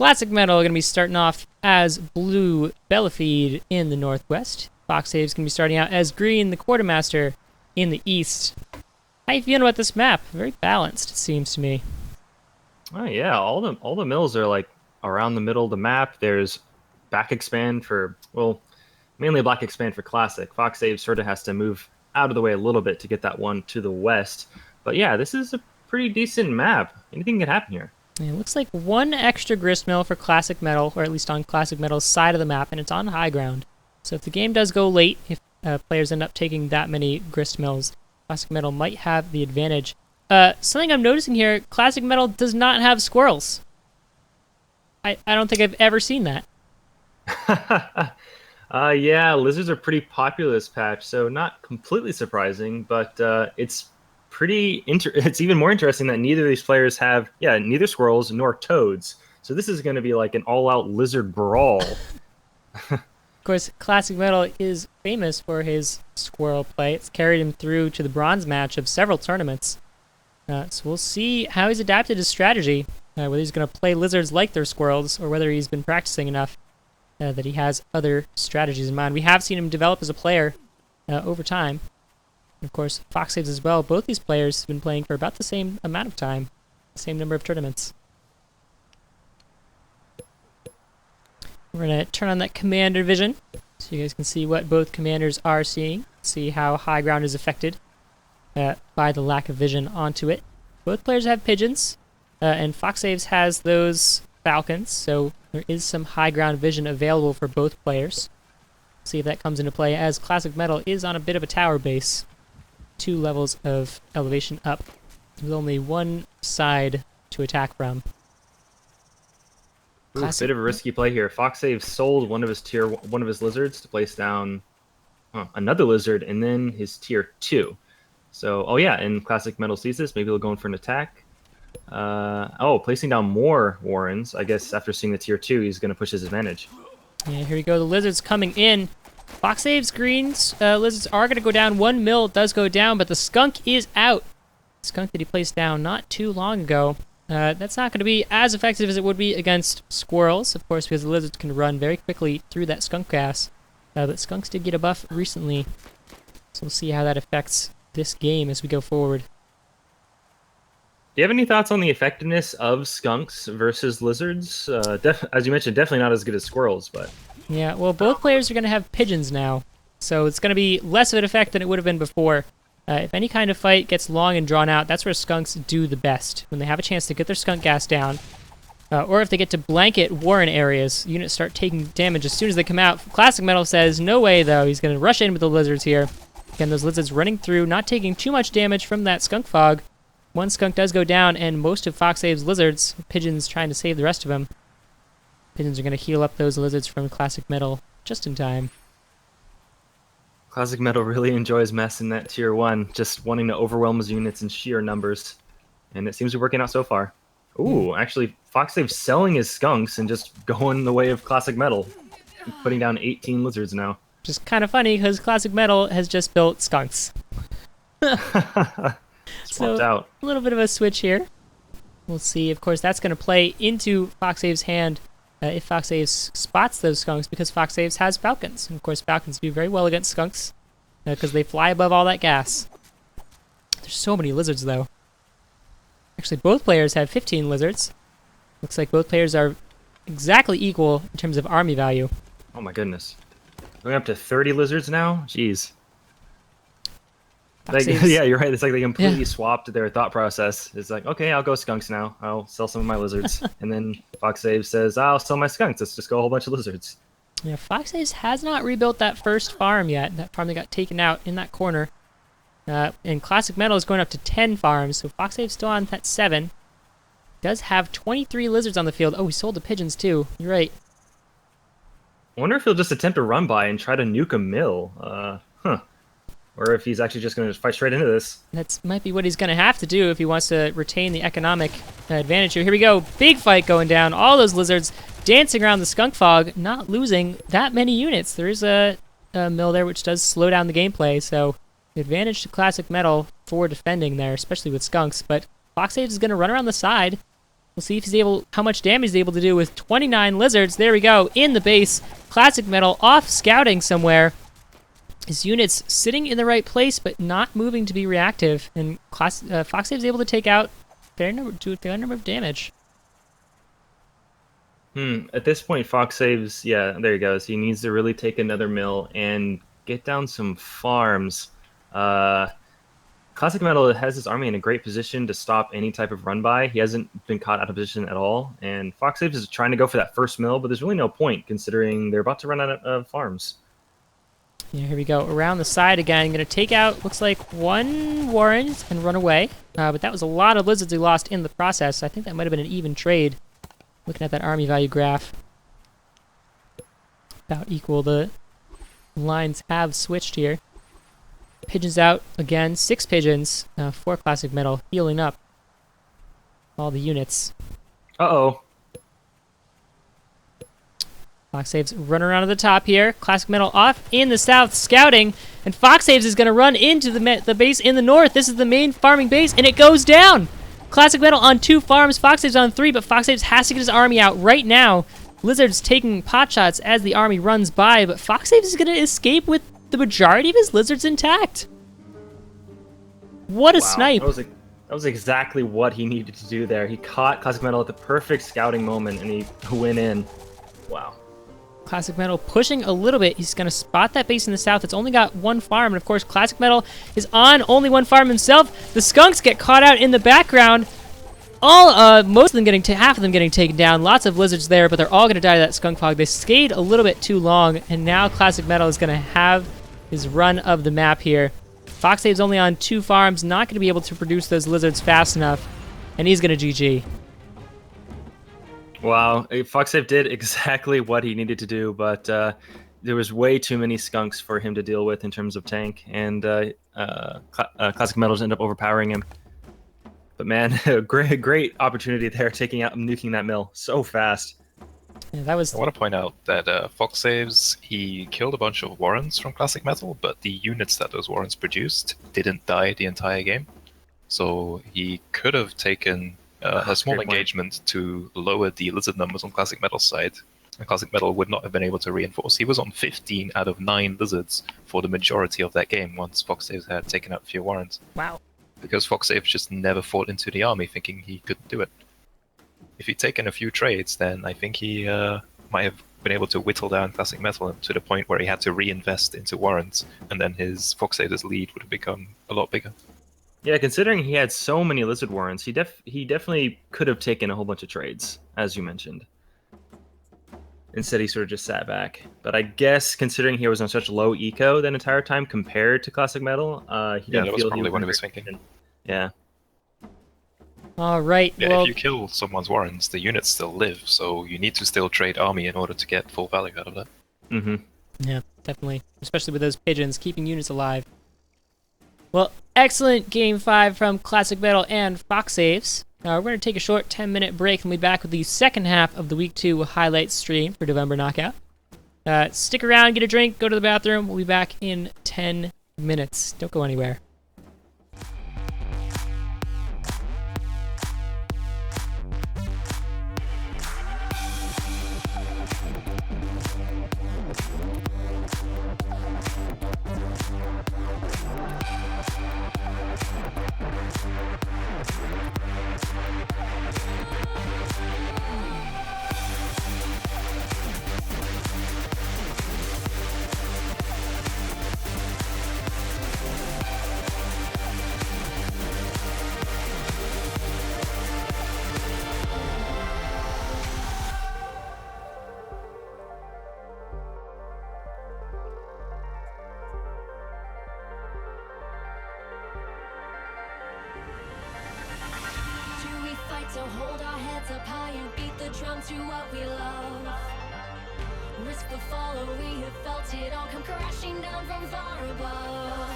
Classic Metal are going to be starting off as Blue Bellafide in the northwest. Fox Save's going to be starting out as Green the Quartermaster in the east. How you feeling about this map? Very balanced, it seems to me. Oh yeah, all the mills are like around the middle of the map. There's back expand for, well, mainly black expand for classic. Fox Save sort of has to move out of the way a little bit to get that one to the west. But yeah, this is a pretty decent map. Anything can happen here. Yeah, it looks like one extra grist mill for Classic Metal, or at least on Classic Metal's side of the map, and it's on high ground. So if the game does go late, if players end up taking that many grist mills, Classic Metal might have the advantage. Something I'm noticing here, Classic Metal does not have squirrels. I don't think I've ever seen that. Yeah, lizards are pretty popular this patch, so not completely surprising, but it's it's even more interesting that neither of these players have, neither squirrels nor toads. So this is going to be like an all-out lizard brawl. Of course, Classic Metal is famous for his squirrel play. It's carried him through to the bronze match of several tournaments. So we'll see how he's adapted his strategy, whether he's going to play lizards like they're squirrels, or whether he's been practicing enough that he has other strategies in mind. We have seen him develop as a player over time. And of course, Fox Saves as well. Both these players have been playing for about the same amount of time, the same number of tournaments. We're going to turn on that commander vision so you guys can see what both commanders are seeing, see how high ground is affected by the lack of vision onto it. Both players have pigeons, and Fox Saves has those falcons, so there is some high ground vision available for both players. See if that comes into play, as Classic Metal is on a bit of a tower base, 2 levels of elevation up, with only one side to attack from. Ooh, a bit of a risky play here. Fox Save sold one of his lizards to place down another lizard, and then his tier 2. So, oh yeah, and Classic Metal sees this. Maybe they'll go in for an attack. Placing down more Warrens. I guess after seeing the tier 2, he's going to push his advantage. Yeah, here we go. The lizards coming in. Fox Saves Green's lizards are going to go down. 1 mill does go down, but the skunk is out. The skunk that he placed down not too long ago. That's not going to be as effective as it would be against squirrels, of course, because the lizards can run very quickly through that skunk gas. But skunks did get a buff recently, so we'll see how that affects this game as we go forward. Do you have any thoughts on the effectiveness of skunks versus lizards? As you mentioned, definitely not as good as squirrels, but... Yeah, well, both players are going to have pigeons now, so it's going to be less of an effect than it would have been before. If any kind of fight gets long and drawn out, that's where skunks do the best. When they have a chance to get their skunk gas down, or if they get to blanket Warren areas, units start taking damage as soon as they come out. Classic Metal says, no way, though. He's going to rush in with the lizards here. Again, those lizards running through, not taking too much damage from that skunk fog. One skunk does go down, and most of Fox Save's lizards, pigeons trying to save the rest of them. Pigeons are going to heal up those lizards from Classic Metal just in time. Classic Metal really enjoys messing that tier 1, just wanting to overwhelm his units in sheer numbers. And it seems to be working out so far. Ooh, actually, Fox Save's selling his skunks and just going the way of Classic Metal. Putting down 18 lizards now. Just kind of funny, because Classic Metal has just built skunks. Swapped out. A little bit of a switch here. We'll see. Of course, that's going to play into Fox Save's hand if Fox Saves spots those skunks, because Fox Saves has falcons. And of course, falcons do very well against skunks because they fly above all that gas. There's so many lizards, though. Actually, both players have 15 lizards. Looks like both players are exactly equal in terms of army value. Oh my goodness. Going up to 30 lizards now? Jeez. Yeah, you're right. It's like they completely swapped their thought process. It's like, okay, I'll go skunks now. I'll sell some of my lizards. And then Fox Save says, I'll sell my skunks. Let's just go a whole bunch of lizards. Yeah, Fox Saves has not rebuilt that first farm yet. That farm that got taken out in that corner. And Classic Metal is going up to 10 farms, so Fox Save's still on that 7. Does have 23 lizards on the field. Oh, he sold the pigeons too. You're right. I wonder if he'll just attempt to run by and try to nuke a mill. Or if he's actually just going to fight straight into this. That might be what he's going to have to do if he wants to retain the economic advantage here. Here we go. Big fight going down. All those lizards dancing around the skunk fog, not losing that many units. There is a mill there which does slow down the gameplay, so the advantage to Classic Metal for defending there, especially with skunks. But Fox Saves is going to run around the side. We'll see if he's able, how much damage he's able to do with 29 lizards. There we go, in the base. Classic Metal off scouting somewhere. His units sitting in the right place, but not moving to be reactive. And Foxsave is able to take out a fair number of damage. At this point, Foxsave's, yeah, there he goes. He needs to really take another mill and get down some farms. Classic Metal has his army in a great position to stop any type of run by. He hasn't been caught out of position at all. And Foxsave is trying to go for that first mill, but there's really no point considering they're about to run out of farms. Yeah, here we go. Around the side again. Going to take out, looks like, one Warren and run away. But that was a lot of lizards he lost in the process. I think that might have been an even trade. Looking at that army value graph. About equal. The lines have switched here. Pigeons out again. 6 pigeons. 4 Classic Metal. Healing up all the units. Uh-oh. Foxsaves run around to the top here. Classic Metal off in the south scouting. And Foxsaves is going to run into the base in the north. This is the main farming base, and it goes down. Classic Metal on 2 farms. Foxsaves on 3, but Foxsaves has to get his army out right now. Lizard's taking pot shots as the army runs by, but Foxsaves is going to escape with the majority of his lizards intact. What a snipe. That was exactly what he needed to do there. He caught Classic Metal at the perfect scouting moment, and he went in. Wow. Classic Metal pushing a little bit. He's going to spot that base in the south. It's only got 1 farm, and of course Classic Metal is on only 1 farm himself. The skunks get caught out in the background. Most of them half of them getting taken down. Lots of lizards there, but they're all going to die to that skunk fog. They stayed a little bit too long, and now Classic Metal is going to have his run of the map here. Foxsave's only on 2 farms, not going to be able to produce those lizards fast enough, and he's going to GG. Wow, Foxsave did exactly what he needed to do, but there was way too many skunks for him to deal with in terms of tank, and Classic Metals ended up overpowering him. But man, great opportunity there, taking out and nuking that mill so fast. Yeah, that was. I want to point out that Foxsaves, he killed a bunch of Warrens from Classic Metal, but the units that those Warrens produced didn't die the entire game. So he could have taken a small engagement to lower the lizard numbers on Classic Metal's side, and Classic Metal would not have been able to reinforce. He was on 15 out of 9 lizards for the majority of that game once Foxsaves had taken out a few Warrens. Wow. Because Foxsaves just never fought into the army thinking he could do it. If he'd taken a few trades, then I think he might have been able to whittle down Classic Metal to the point where he had to reinvest into Warrens, and then his Foxsaves' lead would have become a lot bigger. Yeah, considering he had so many Lizard Warrens, he definitely could have taken a whole bunch of trades, as you mentioned. Instead, he sort of just sat back. But I guess, considering he was on such low eco that entire time compared to Classic Metal, he didn't that was feel probably he was what in he was a great thinking. position. Yeah. All right. Yeah, well, if you kill someone's Warrens, the units still live, so you need to still trade army in order to get full value out of that. Mm-hmm. Yeah, definitely. Especially with those pigeons, keeping units alive. Well, excellent Game 5 from Classic Metal and Foxsaves. We're going to take a short 10-minute break and we'll be back with the second half of the Week 2 highlight stream for November Knockout. Stick around, get a drink, go to the bathroom. We'll be back in 10 minutes. Don't go anywhere. So hold our heads up high and beat the drums to what we love. Risk the fall, or we have felt it all come crashing down from far above.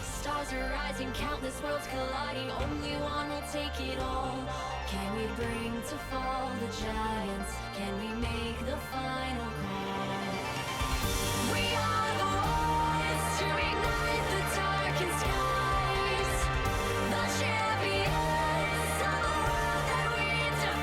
Stars are rising, countless worlds colliding. Only one will take it all. Can we bring to fall the giants? Can we make the final call? We are the ones to ignite the darkened skies. The champions of the world that we defy.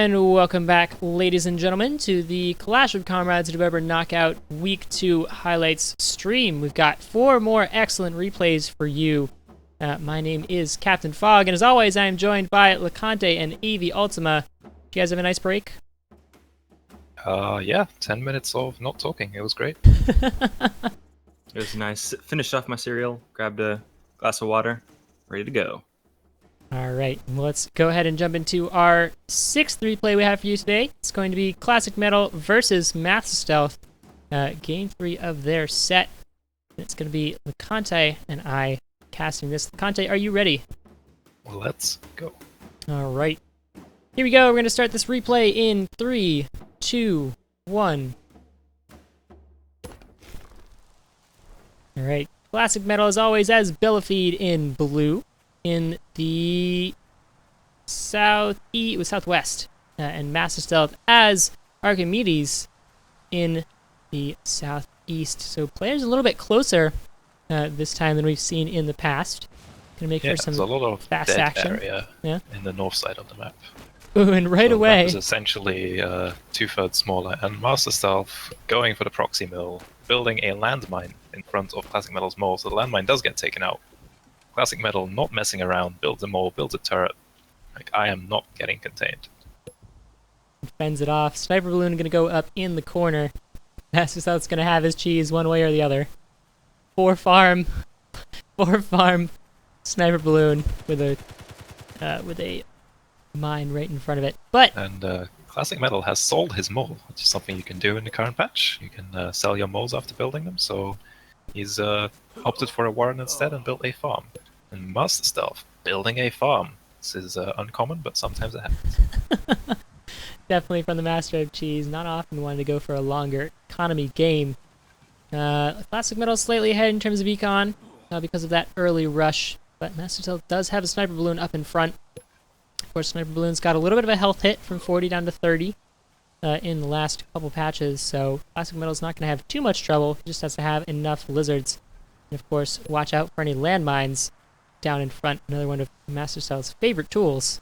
And welcome back, ladies and gentlemen, to the Clash of Comrades November Knockout Week 2 highlights stream. We've got 4 more excellent replays for you. My name is Captain Fog, and as always, I am joined by LeConte and Evie Ultima. Did you guys have a nice break? Yeah, 10 minutes of not talking. It was great. It was nice. Finished off my cereal, grabbed a glass of water, ready to go. All right, well, let's go ahead and jump into our 6th replay we have for you today. It's going to be Classic Metal versus Math Stealth, game 3 of their set. It's going to be LeConte and I casting this. LeConte, are you ready? Let's go. All right, here we go. We're going to start this replay in 3, 2, 1. All right, Classic Metal, as always, as Bellafide in blue. In the southwest, and Master Stealth as Archimedes in the southeast. So players a little bit closer this time than we've seen in the past. Gonna make for some there's a lot of fast dead action. area in the north side of the map. Ooh, and right So away, the map is essentially 2/3 smaller, and Master Stealth going for the proxy mill, building a landmine in front of Classic Metal's mall, so the landmine does get taken out. Classic Metal not messing around, builds a mall, builds a turret. Like, I am not getting contained. fends it off. Sniper Balloon gonna go up in the corner. Master Stealth's gonna have his cheese one way or the other. 4 farm Sniper Balloon with a mine right in front of it. But And Classic Metal has sold his mole, which is something you can do in the current patch. You can sell your moles after building them, so he's opted for a warren instead and built a farm. And Master Stealth, building a farm. This is uncommon, but sometimes it happens. definitely from the Master of Cheese. Not often wanted to go for a longer economy game. Classic Metal slightly ahead in terms of econ because of that early rush. But Master Stealth does have a Sniper Balloon up in front. Of course, Sniper Balloon's got a little bit of a health hit from 40 down to 30 in the last couple patches. So Classic Metal's not going to have too much trouble. He just has to have enough lizards. And of course, watch out for any landmines down in front. Another one of Master Stealth's favorite tools.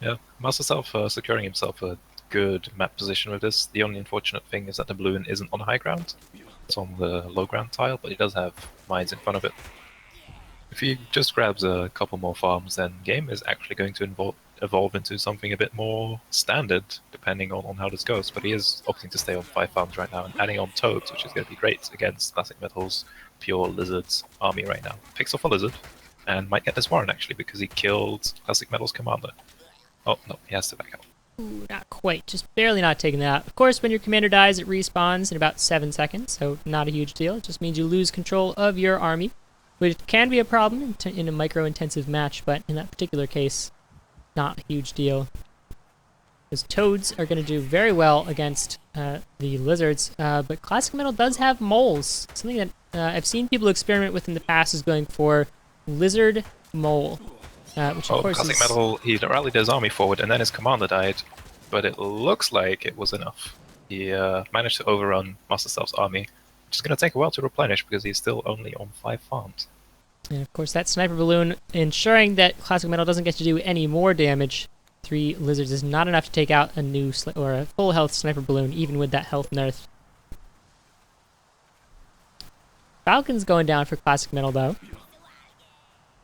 Yeah, Master Stealth securing himself a good map position with this. The only unfortunate thing is that the balloon isn't on high ground. It's on the low ground tile, but he does have mines in front of it. If he just grabs a couple more farms, then game is actually going to evolve into something a bit more standard, depending on how this goes. But he is opting to stay on 5 farms right now and adding on toads, which is going to be great against Classic Metal's pure lizards army right now. Picks off a lizard, and might get this warren actually, because he killed Classic Metal's commander. Oh, no, he has to back out. Ooh, not quite. Just barely not taking that out. Of course, when your commander dies, it respawns in about 7 seconds, so not a huge deal. It just means you lose control of your army, which can be a problem in a micro-intensive match, but in that particular case, not a huge deal. Because toads are going to do very well against the lizards, but Classic Metal does have moles. Something that I've seen people experiment with in the past is going for lizard mole, which of course Classic is... Metal, he rallied his army forward, and then his commander died, but it looks like it was enough. He managed to overrun Master Stealth's army, which is going to take a while to replenish because he's still only on 5 farms. And of course, that Sniper Balloon ensuring that Classic Metal doesn't get to do any more damage. 3 lizards is not enough to take out a new or a full health Sniper Balloon, even with that health nerf. Falcon's going down for Classic Metal, though.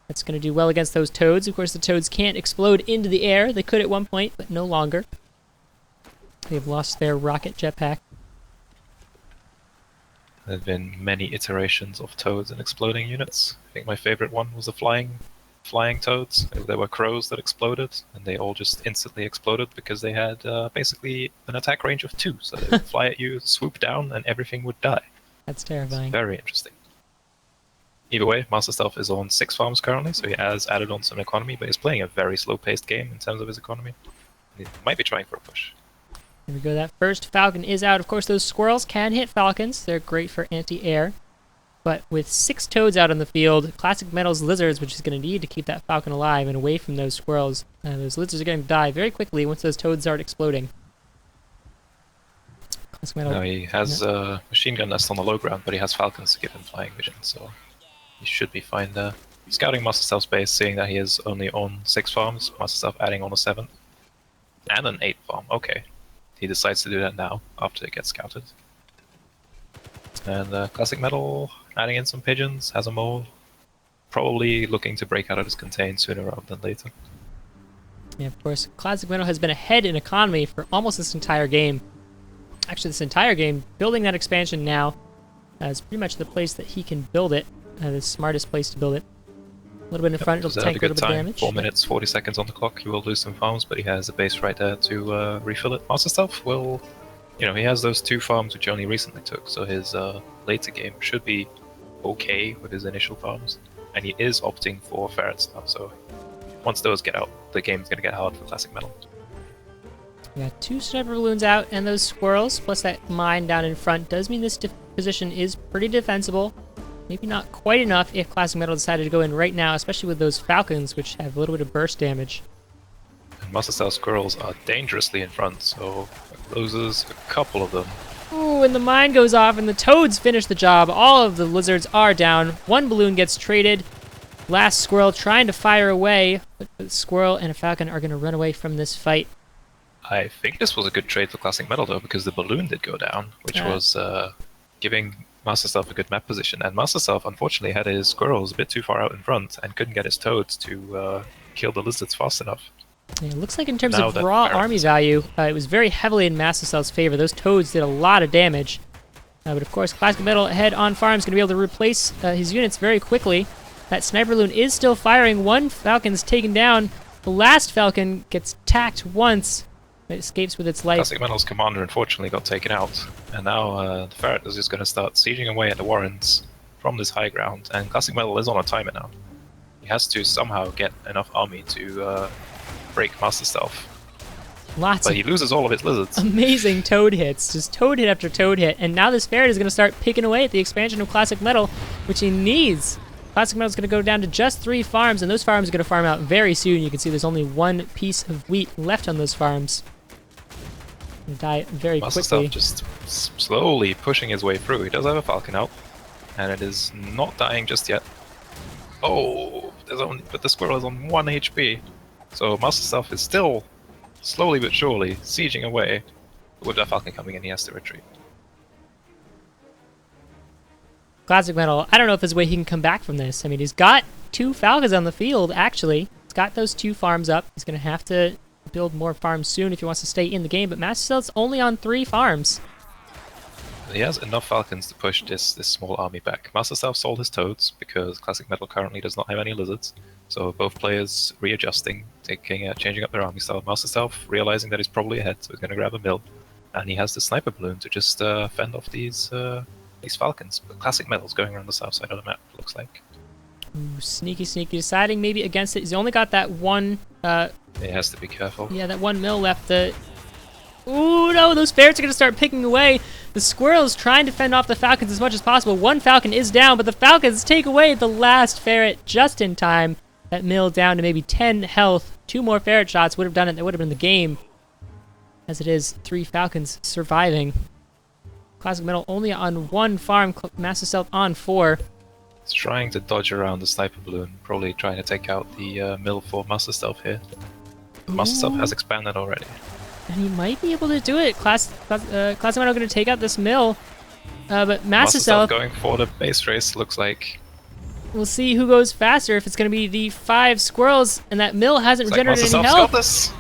That's going to do well against those toads. Of course, the toads can't explode into the air. They could at one point, but no longer. They've lost their rocket jetpack. There have been many iterations of toads and exploding units. I think my favorite one was the flying toads. There were crows that exploded, and they all just instantly exploded because they had basically an attack range of 2. So they would fly at you, swoop down, and everything would die. That's terrifying. Very interesting. Either way, Master Stealth is on 6 farms currently, so he has added on some economy, but he's playing a very slow-paced game in terms of his economy. He might be trying for a push. Here we go. That first Falcon is out. Of course, those squirrels can hit Falcons. They're great for anti-air. But with 6 toads out on the field, Classic Metal's lizards, which is going to need to keep that Falcon alive and away from those squirrels, those lizards are going to die very quickly once those toads start exploding. Classic Metal. No, he has a machine gun nest on the low ground, but he has Falcons to give him flying vision, so he should be fine there. scouting Master Stealth's base, seeing that he is only on 6 farms, Master Stealth adding on a 7th. And an 8th farm, okay. He decides to do that now, after it gets scouted. And Classic Metal adding in some pigeons, has a mole. Probably looking to break out of his contain sooner rather than later. Yeah, of course, Classic Metal has been ahead in economy for almost this entire game. Actually, this entire game, building that expansion now is pretty much the place that he can build it, the smartest place to build it. A little bit in front, it'll tank a little bit of damage. 4 minutes, 40 seconds on the clock. He will lose some farms, but he has a base right there to refill it. Master Stealth will, he has those 2 farms which he only recently took, so his later game should be okay with his initial farms. And he is opting for ferrets now, so once those get out, the game's going to get hard for Classic Metal. We got 2 sniper balloons out, and those squirrels, plus that mine down in front, does mean this position is pretty defensible. Maybe not quite enough if Classic Metal decided to go in right now, especially with those falcons, which have a little bit of burst damage. And Master Stealth squirrels are dangerously in front, so it loses a couple of them. Ooh, and the mine goes off, and the toads finish the job. All of the lizards are down. 1 balloon gets traded. Last squirrel trying to fire away, but the squirrel and a falcon are going to run away from this fight. I think this was a good trade for Classic Metal, though, because the balloon did go down, which was giving Master Stealth a good map position. And Master Stealth, unfortunately, had his squirrels a bit too far out in front and couldn't get his toads to kill the lizards fast enough. Yeah, it looks like in terms Now of that raw ferrets- army value, it was very heavily in Master Stealth's favor. Those toads did a lot of damage. But of course, Classic Metal ahead on farm is going to be able to replace his units very quickly. That sniper balloon is still firing. 1 falcon's taken down. The last falcon gets tacked once. It escapes with its life. Classic Metal's commander unfortunately got taken out, and now the ferret is just going to start sieging away at the Warrens from this high ground, and Classic Metal is on a timer now. He has to somehow get enough army to break Master Stealth. Lots But of he loses all of his lizards. amazing toad hits. Just toad hit after toad hit. And now this ferret is going to start picking away at the expansion of Classic Metal, which he needs. Classic Metal is going to go down to just 3 farms, and those farms are going to farm out very soon. You can see there's only 1 piece of wheat left on those farms. Gonna die very Master quickly. Stealth just slowly pushing his way through. He does have a falcon out, and it is not dying just yet. Oh, but the squirrel is on 1 HP. So Master Stealth is still slowly but surely sieging away. But with that falcon coming in, he has to retreat. Classic Metal, I don't know if there's a way he can come back from this. I mean, he's got 2 falcons on the field, actually. He's got those 2 farms up. He's going to have to build more farms soon if he wants to stay in the game, but Master Stealth's only on 3 farms. He has enough falcons to push this small army back. Master Stealth sold his toads because Classic Metal currently does not have any lizards. So both players readjusting, changing up their army style. Master Stealth realizing that he's probably ahead, so he's going to grab a mill, and he has the sniper balloon to just fend off these falcons. But Classic Metal's going around the south side of the map, looks like. Ooh, sneaky, deciding maybe against it. He's only got that 1, He has to be careful. yeah, that 1 mill left. Ooh, no, those ferrets are going to start picking away. The squirrel's trying to fend off the falcons as much as possible. 1 falcon is down, but the falcons take away the last ferret just in time. That mill down to maybe 10 health. 2 more ferret shots would have done it. That would have been the game. As it is, 3 falcons surviving. Classic Metal only on 1 farm. Master Stealth on 4. He's trying to dodge around the sniper balloon, probably trying to take out the mill for Master Stealth here. Master Stealth has expanded already. And he might be able to do it. Classic Metal going to take out this mill. But Master Stealth going for the base race, looks like. We'll see who goes faster. If it's going to be the 5 squirrels, and that mill hasn't Looks like regenerated Master any Stealth's got health. this.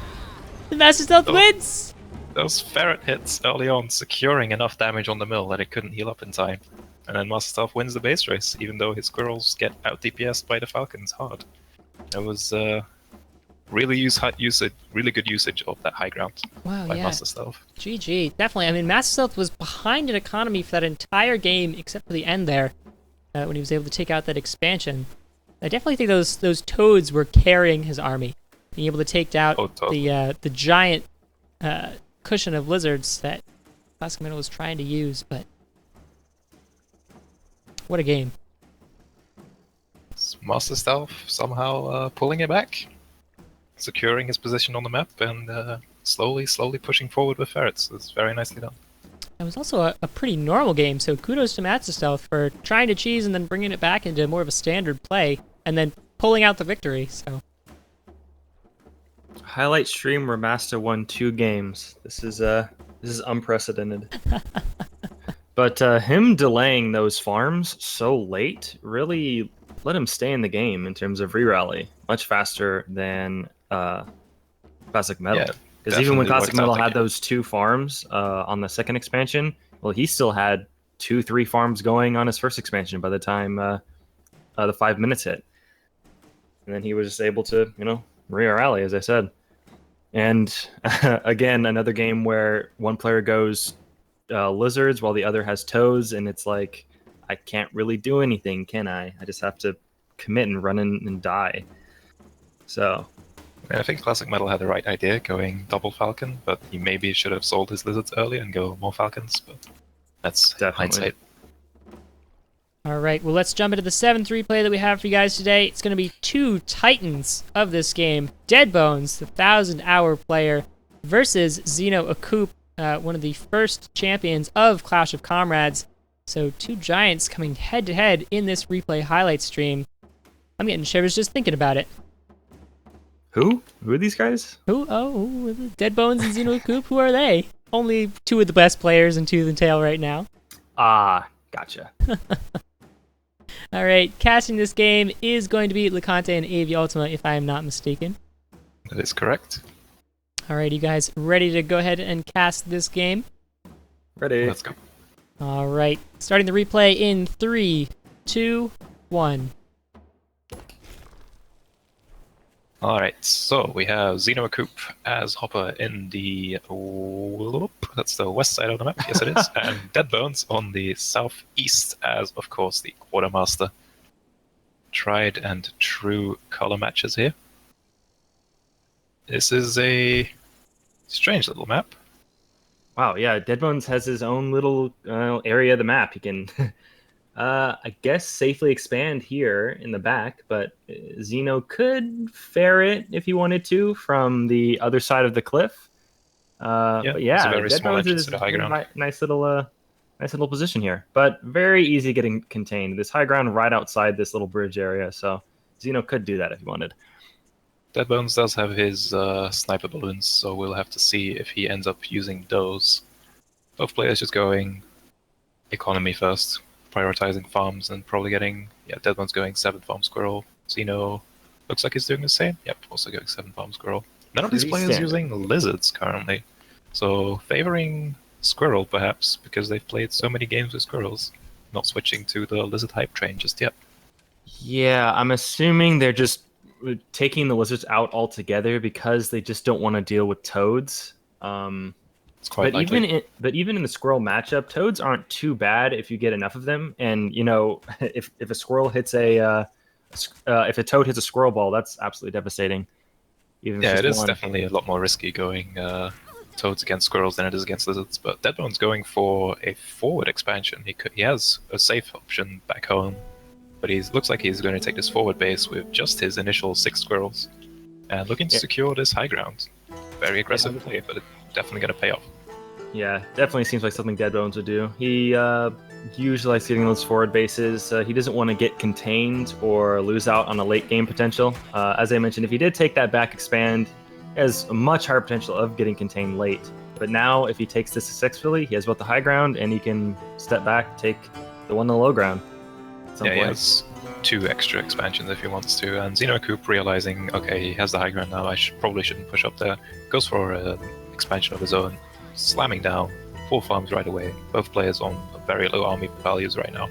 The Master Stealth Oh. wins! Those ferret hits early on, securing enough damage on the mill that it couldn't heal up in time. And then Master Stealth wins the base race, even though his squirrels get out DPS'd by the falcons hard. It was really good usage of that high ground Wow, by yeah. Master Stealth. GG. Definitely. I mean, Master Stealth was behind in economy for that entire game, except for the end there, when he was able to take out that expansion. I definitely think those toads were carrying his army. Being able to take out Oh, totally. the giant cushion of lizards that Classic Metal was trying to use, but what a game. It's Master Stealth somehow pulling it back, securing his position on the map, and slowly pushing forward with ferrets. It's very nicely done. It was also a pretty normal game, so kudos to Master Stealth for trying to cheese and then bringing it back into more of a standard play. and then pulling out the victory. So Highlight stream where Masta won 2 games. This is unprecedented. But him delaying those farms so late really let him stay in the game in terms of re-rally much faster than Classic Metal. Yeah, Because even when definitely Classic worked out Metal that had game. those 2 farms on the second expansion, well, he still had 2-3 farms going on his first expansion by the time the 5 minutes hit. And then he was just able to, re-rally, as I said. And again, another game where one player goes lizards while the other has toads, and it's like, I can't really do anything, can I? I just have to commit and run in and die. So, I think Classic Metal had the right idea going double Falcon, but he maybe should have sold his lizards earlier and go more Falcons, but that's Definitely. hindsight. all right, well, let's jump into the 7th replay that we have for you guys today. It's going to be 2 titans of this game. Deadbones, the 1,000-hour player, versus Xeno Acoop, one of the first champions of Clash of Comrades. So 2 giants coming head-to-head in this replay highlight stream. I'm getting shivers just thinking about it. who? Who are these guys? Who? Oh, Deadbones and Xeno Acoop, who are they? Only 2 of the best players in Tooth and Tail right now. Ah, gotcha. All right, casting this game is going to be Licante and Avi Ultima, if I am not mistaken. That is correct. All right, you guys ready to go ahead and cast this game? Ready. Let's go. All right, starting the replay in 3, 2, 1. Alright, so we have Xeno Acoop as Hopper in the... that's the west side of the map, yes it is. And Deadbones on the southeast as, of course, the Quartermaster. Tried and true color matches here. This is a strange little map. Wow, yeah, Deadbones has his own little area of the map. He can, I guess, safely expand here in the back, but Xeno could ferret if he wanted to from the other side of the cliff. But yeah, it's a very small Deadbones entrance is to the high ground. nice little position here, but very easy getting contained. This high ground right outside this little bridge area, so Xeno could do that if he wanted. Deadbones does have his sniper balloons, so we'll have to see if he ends up using those. Both players just going economy first, prioritizing farms and probably getting... Yeah, Deadbones going 7 farm squirrel. Xeno looks like he's doing the same. Yep, also going 7 farm squirrel. None of these Pretty players standard. using lizards currently. So favoring squirrel perhaps, because they've played so many games with squirrels. Not switching to the lizard hype train just yet. Yeah, I'm assuming they're just taking the lizards out altogether because they just don't want to deal with toads. It's quite But likely. even in the squirrel matchup, toads aren't too bad if you get enough of them. And if a squirrel hits if a toad hits a squirrel ball, that's absolutely devastating. Even if Yeah, it's it just is one. definitely a lot more risky going toads against squirrels than it is against lizards. But Deadbone's going for a forward expansion. He has a safe option back home, but he looks like he's going to take this forward base with just his initial 6 squirrels and looking to secure this high ground. Very aggressive play, but it's definitely going to pay off. Yeah, definitely seems like something Deadbones would do. He usually likes getting those forward bases. He doesn't want to get contained or lose out on a late game potential. As I mentioned, if he did take that back expand, he has a much higher potential of getting contained late. But now, if he takes this successfully, he has both the high ground and he can step back, take the one on the low ground. Yeah, he has 2 extra expansions if he wants to, and Xeno Acoop realizing, okay, he has the high ground now, probably shouldn't push up there, goes for an expansion of his own, slamming down 4 farms right away, both players on very low army values right now.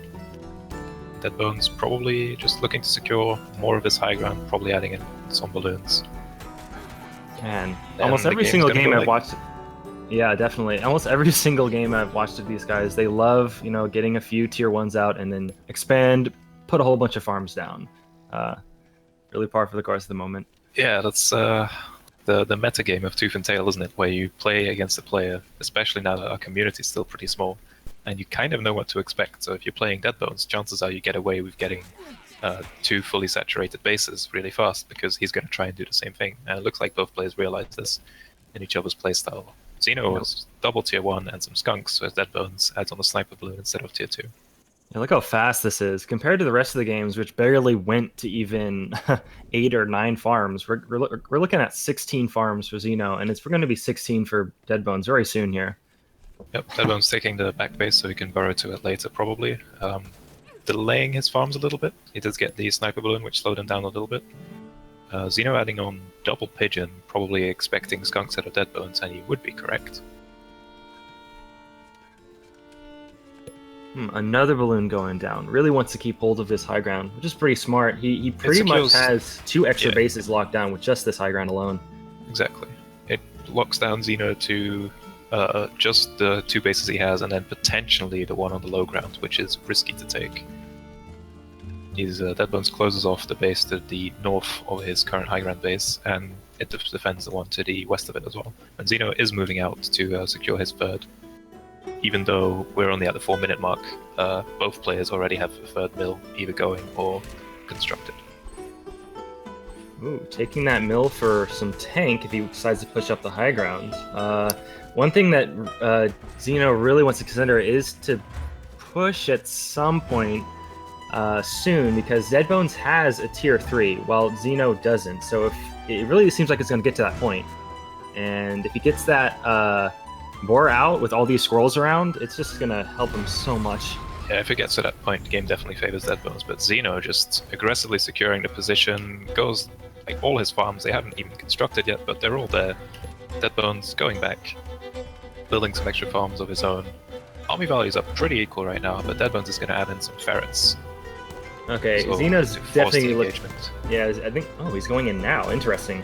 Deadbone's probably just looking to secure more of his high ground, probably adding in some balloons. Man, And almost the every game's single gonna game go I've watched. Yeah, definitely. Almost every single game I've watched of these guys, they love, getting a few tier 1s out and then expand, put a whole bunch of farms down. Really par for the course at the moment. Yeah, that's the meta game of Tooth and Tail, isn't it? Where you play against a player, especially now that our community is still pretty small, and you kind of know what to expect. So if you're playing Deadbones, chances are you get away with getting 2 fully saturated bases really fast, because he's going to try and do the same thing. And it looks like both players realize this in each other's playstyle. Xeno has double tier 1 and some skunks, whereas Deadbones adds on the sniper balloon instead of tier 2. Yeah, look how fast this is compared to the rest of the games, which barely went to even 8 or 9 farms. We're looking at 16 farms for Xeno, and we're going to be 16 for Deadbones very soon here. Yep, Deadbone's taking the back base so he can burrow to it later, probably. Delaying his farms a little bit. He does get the sniper balloon, which slowed him down a little bit. Xeno adding on double pigeon, probably expecting skunks out of Deadbones, and he would be correct. Another balloon going down. Really wants to keep hold of this high ground, which is pretty smart. He pretty much has 2 extra bases locked down with just this high ground alone. Exactly. It locks down Xeno to just the 2 bases he has, and then potentially the one on the low ground, which is risky to take. His Deadbones closes off the base to the north of his current high ground base, and it defends the one to the west of it as well. And Xeno is moving out to secure his third. Even though we're only at the 4-minute mark, both players already have a third mill either going or constructed. Ooh, taking that mill for some tank if he decides to push up the high ground. One thing that Xeno really wants to consider is to push at some point soon, because Deadbones has a tier 3 while Xeno doesn't. So if it really seems like it's going to get to that point, and if he gets that boar out with all these squirrels around, it's just going to help him so much. Yeah, if it gets to that point, the game definitely favors Deadbones, but Xeno just aggressively securing the position, goes like all his farms, they haven't even constructed yet, but they're all there. Deadbones going back, building some extra farms of his own. Army values are pretty equal right now, but Deadbones is going to add in some ferrets. Okay, So, Xeno's definitely engagement. Yeah, I think. Oh, he's going in now. Interesting.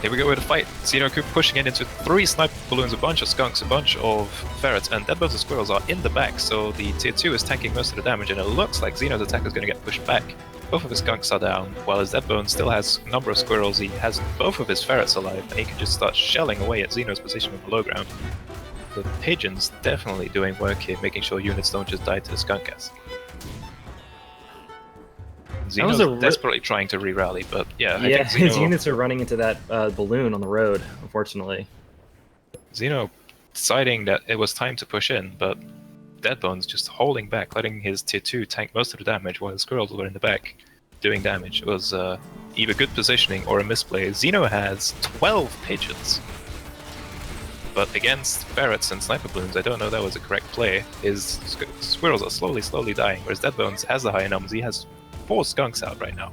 Here we go with a fight. Xeno Coop pushing in into 3 sniper balloons, a bunch of skunks, a bunch of ferrets, and Deadbones and squirrels are in the back, so the tier 2 is tanking most of the damage, and it looks like Xeno's attack is going to get pushed back. Both of his skunks are down, while his Deadbones still has a number of squirrels. He has both of his ferrets alive, and he can just start shelling away at Xeno's position on the low ground. The pigeon's definitely doing work here, making sure units don't just die to the skunk gas. Xeno's desperately trying to re-rally, but yeah, I think his units are running into that balloon on the road, unfortunately. Xeno deciding that it was time to push in, but Deadbones just holding back, letting his tier 2 tank most of the damage while the squirrels were in the back doing damage. It was either good positioning or a misplay. Xeno has 12 pigeons, but against ferrets and sniper balloons, I don't know that was a correct play. His squirrels are slowly dying, whereas Deadbones has the higher numbers. He has 4 skunks out right now,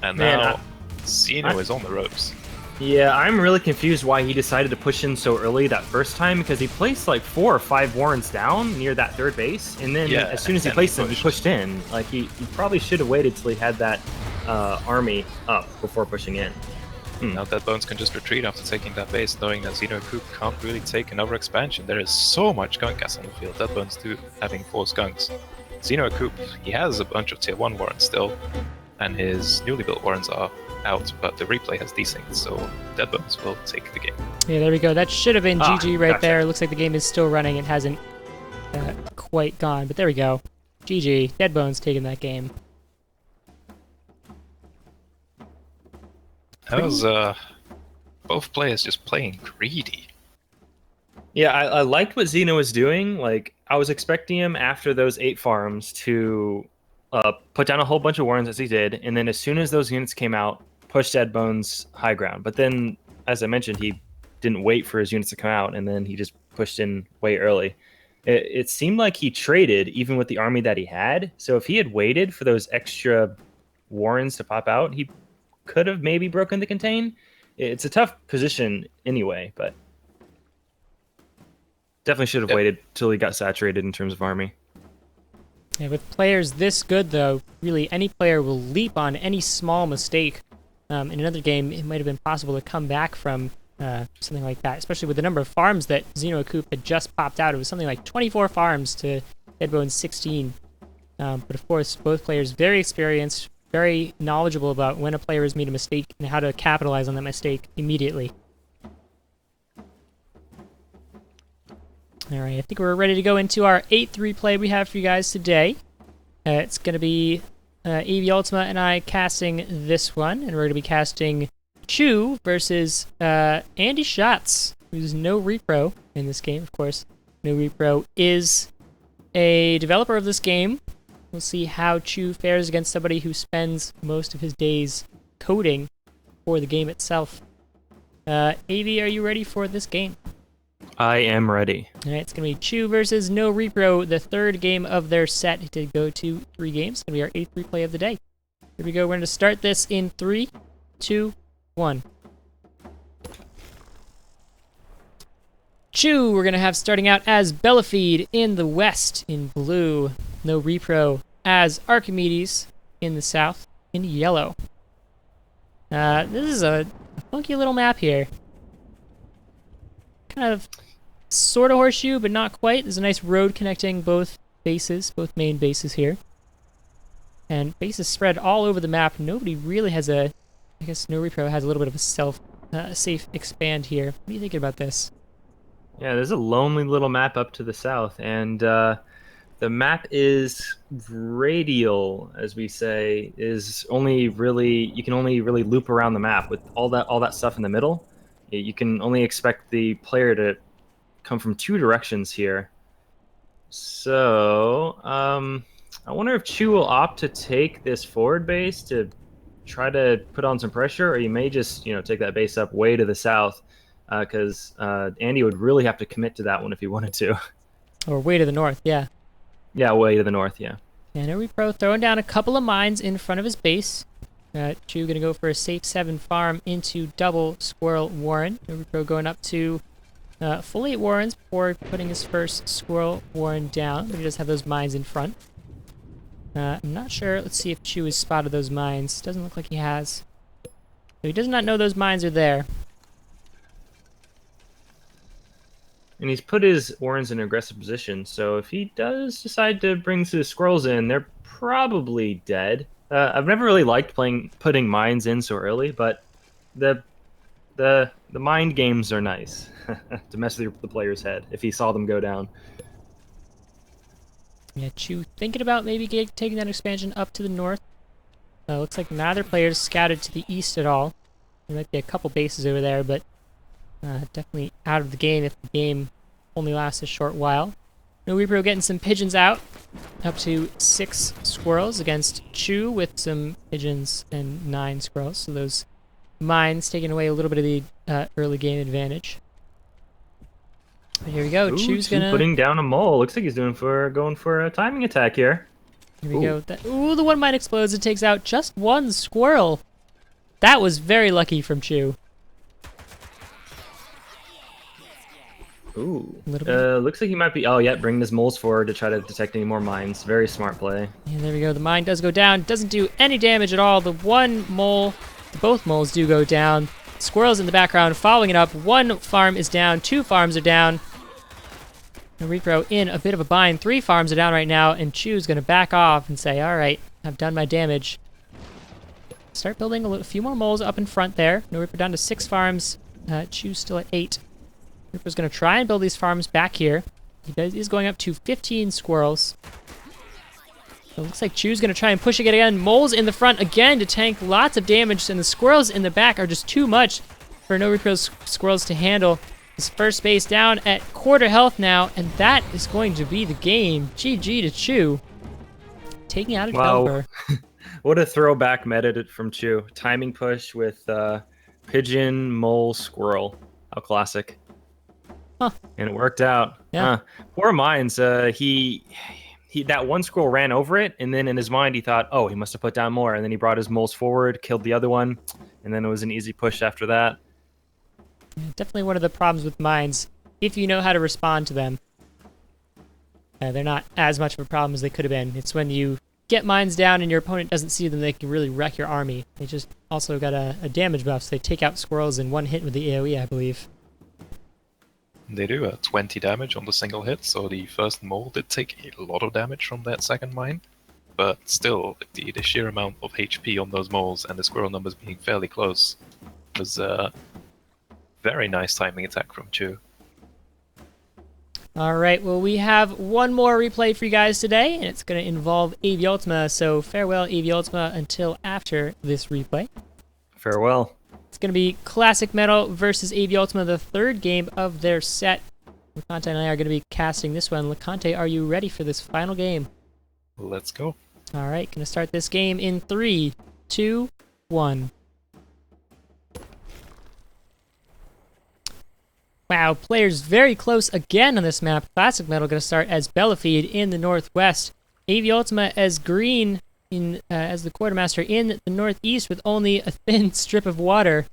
and now Xeno is on the ropes. Yeah, I'm really confused why he decided to push in so early that first time, because he placed like 4 or 5 warrens down near that third base, and then as soon as he placed them, he pushed in. Like he probably should have waited till he had that army up before pushing in. Now Deadbones can just retreat after taking that base, knowing that Xeno Coop can't really take another expansion. There is so much skunk gas on the field. Deadbones too, having 4 skunks. Xeno Coop, he has a bunch of tier 1 warrens still, and his newly built warrens are out, but the replay has desync, so Deadbones will take the game. Yeah, there we go. That should have been GG right there. Looks like the game is still running. It hasn't quite gone, but there we go. GG. Deadbones taking that game. That was both players just playing greedy. Yeah, I liked what Xeno was doing. Like, I was expecting him after those 8 farms to put down a whole bunch of warrens as he did, and then as soon as those units came out, push Deadbones high ground. But then, as I mentioned, he didn't wait for his units to come out, and then he just pushed in way early. It seemed like he traded even with the army that he had. So if he had waited for those extra warrens to pop out, he could have maybe broken the contain. It's a tough position anyway, but definitely should have waited till he got saturated in terms of army. Yeah, with players this good, though, really any player will leap on any small mistake. In another game, it might have been possible to come back from something like that, especially with the number of farms that Xeno Coop had just popped out. It was something like 24 farms to Deadbones 16. But of course, both players very experienced, very knowledgeable about when a player has made a mistake and how to capitalize on that mistake immediately. All right, I think we're ready to go into our 8th replay we have for you guys today. It's going to be AV Ultima and I casting this one, and we're going to be casting Chu versus Andy Schatz, who's no repro in this game, of course. No repro is a developer of this game. We'll see how Chu fares against somebody who spends most of his days coding for the game itself. AV, are you ready for this game? I am ready. All right, it's going to be Chu versus No Repro, the third game of their set. It did go to 3 games. It's going to be our 8th replay of the day. Here we go. We're going to start this in 3, 2, 1. Chu, we're going to have starting out as Belafide in the west in blue. No Repro as Archimedes in the south in yellow. This is a funky little map here. Kind of sort of horseshoe, but not quite. There's a nice road connecting both bases, both main bases here. And bases spread all over the map. Nobody really has I guess No Repro has a little bit of a safe expand here. What are you thinking about this? Yeah, there's a lonely little map up to the south, and the map is radial, as we say, is only really, you can only really loop around the map with all that stuff in the middle. You can only expect the player to come from 2 directions here. So, I wonder if Chu will opt to take this forward base to try to put on some pressure, or you may just, take that base up way to the south, because Andy would really have to commit to that one if he wanted to. Or way to the north, yeah. Yeah, way to the north, yeah. And No Repro throwing down a couple of mines in front of his base. Chu going to go for a safe 7 farm into double Squirrel Warren. No Repro going up to full 8 Warrens before putting his first Squirrel Warren down. But he does have those mines in front. I'm not sure. Let's see if Chu has spotted those mines. Doesn't look like he has. So he does not know those mines are there. And he's put his Warrens in an aggressive position, so if he does decide to bring his squirrels in, they're probably dead. I've never really liked putting mines in so early, but the mind games are nice to mess with the player's head if he saw them go down. Yeah, Chu thinking about maybe taking that expansion up to the north. Looks like neither player's scouted to the east at all. There might be a couple bases over there, but definitely out of the game if the game only lasts a short while. No Repro getting some pigeons out. Up to 6 squirrels against Chu with some pigeons and 9 squirrels. So those mines taking away a little bit of the early game advantage. But here we go. Ooh, Chu's Chu gonna putting down a mole. Looks like he's going for a timing attack here. Here we go. The one mine explodes. It takes out just 1 squirrel. That was very lucky from Chu. Ooh. Little Looks like he might be... Oh, yeah, bring his moles forward to try to detect any more mines. Very smart play. And there we go. The mine does go down. Doesn't do any damage at all. The one mole, both moles do go down. Squirrels in the background following it up. 1 farm is down. 2 farms are down. No Repro in a bit of a bind. 3 farms are down right now, and Chu's going to back off and say, all right, I've done my damage. Start building a few more moles up in front there. No Repro down to 6 farms. Chu's still at 8. Reaper's going to try and build these farms back here. He's going up to 15 squirrels. So it looks like Chu's going to try and push it again. Moles in the front again to tank lots of damage, and the squirrels in the back are just too much for No Repro's squirrels to handle. His first base down at quarter health now, and that is going to be the game. GG to Chu. Taking out a developer. What a throwback meta from Chu. Timing push with pigeon, mole, squirrel. How classic. Huh. And it worked out. Yeah. Poor Mines. He that 1 squirrel ran over it, and then in his mind he thought, oh, he must have put down more. And then he brought his moles forward, killed the other one, and then it was an easy push after that. Definitely one of the problems with mines. If you know how to respond to them, they're not as much of a problem as they could have been. It's when you get mines down and your opponent doesn't see them, they can really wreck your army. They just also got a damage buff, so they take out squirrels in 1 hit with the AoE, I believe. They do 20 damage on the single hit, so the first mole did take a lot of damage from that second mine. But still, the sheer amount of HP on those moles and the squirrel numbers being fairly close was a very nice timing attack from Chu. All right, well, we have one more replay for you guys today, and it's going to involve AV Ultima, so farewell AV Ultima until after this replay. Farewell. It's going to be Classic Metal versus AV Ultima, the 3rd game of their set. LeConte and I are going to be casting this one. LeConte, are you ready for this final game? Let's go. All right, going to start this game in 3, 2, 1. Wow, players very close again on this map. Classic Metal going to start as Belafide in the northwest. AV Ultima as Green as the quartermaster in the northeast with only a thin strip of water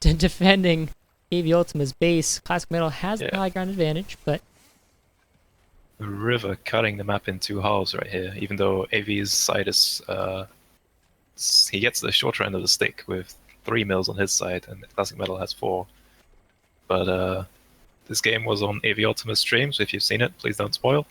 defending AV Ultima's base. Classic Metal has the high ground advantage, but The river cutting the map in two halves right here, even though AV's side is... he gets the shorter end of the stick with 3 mills on his side, and Classic Metal has 4. But this game was on AV Ultima's stream, so if you've seen it, please don't spoil.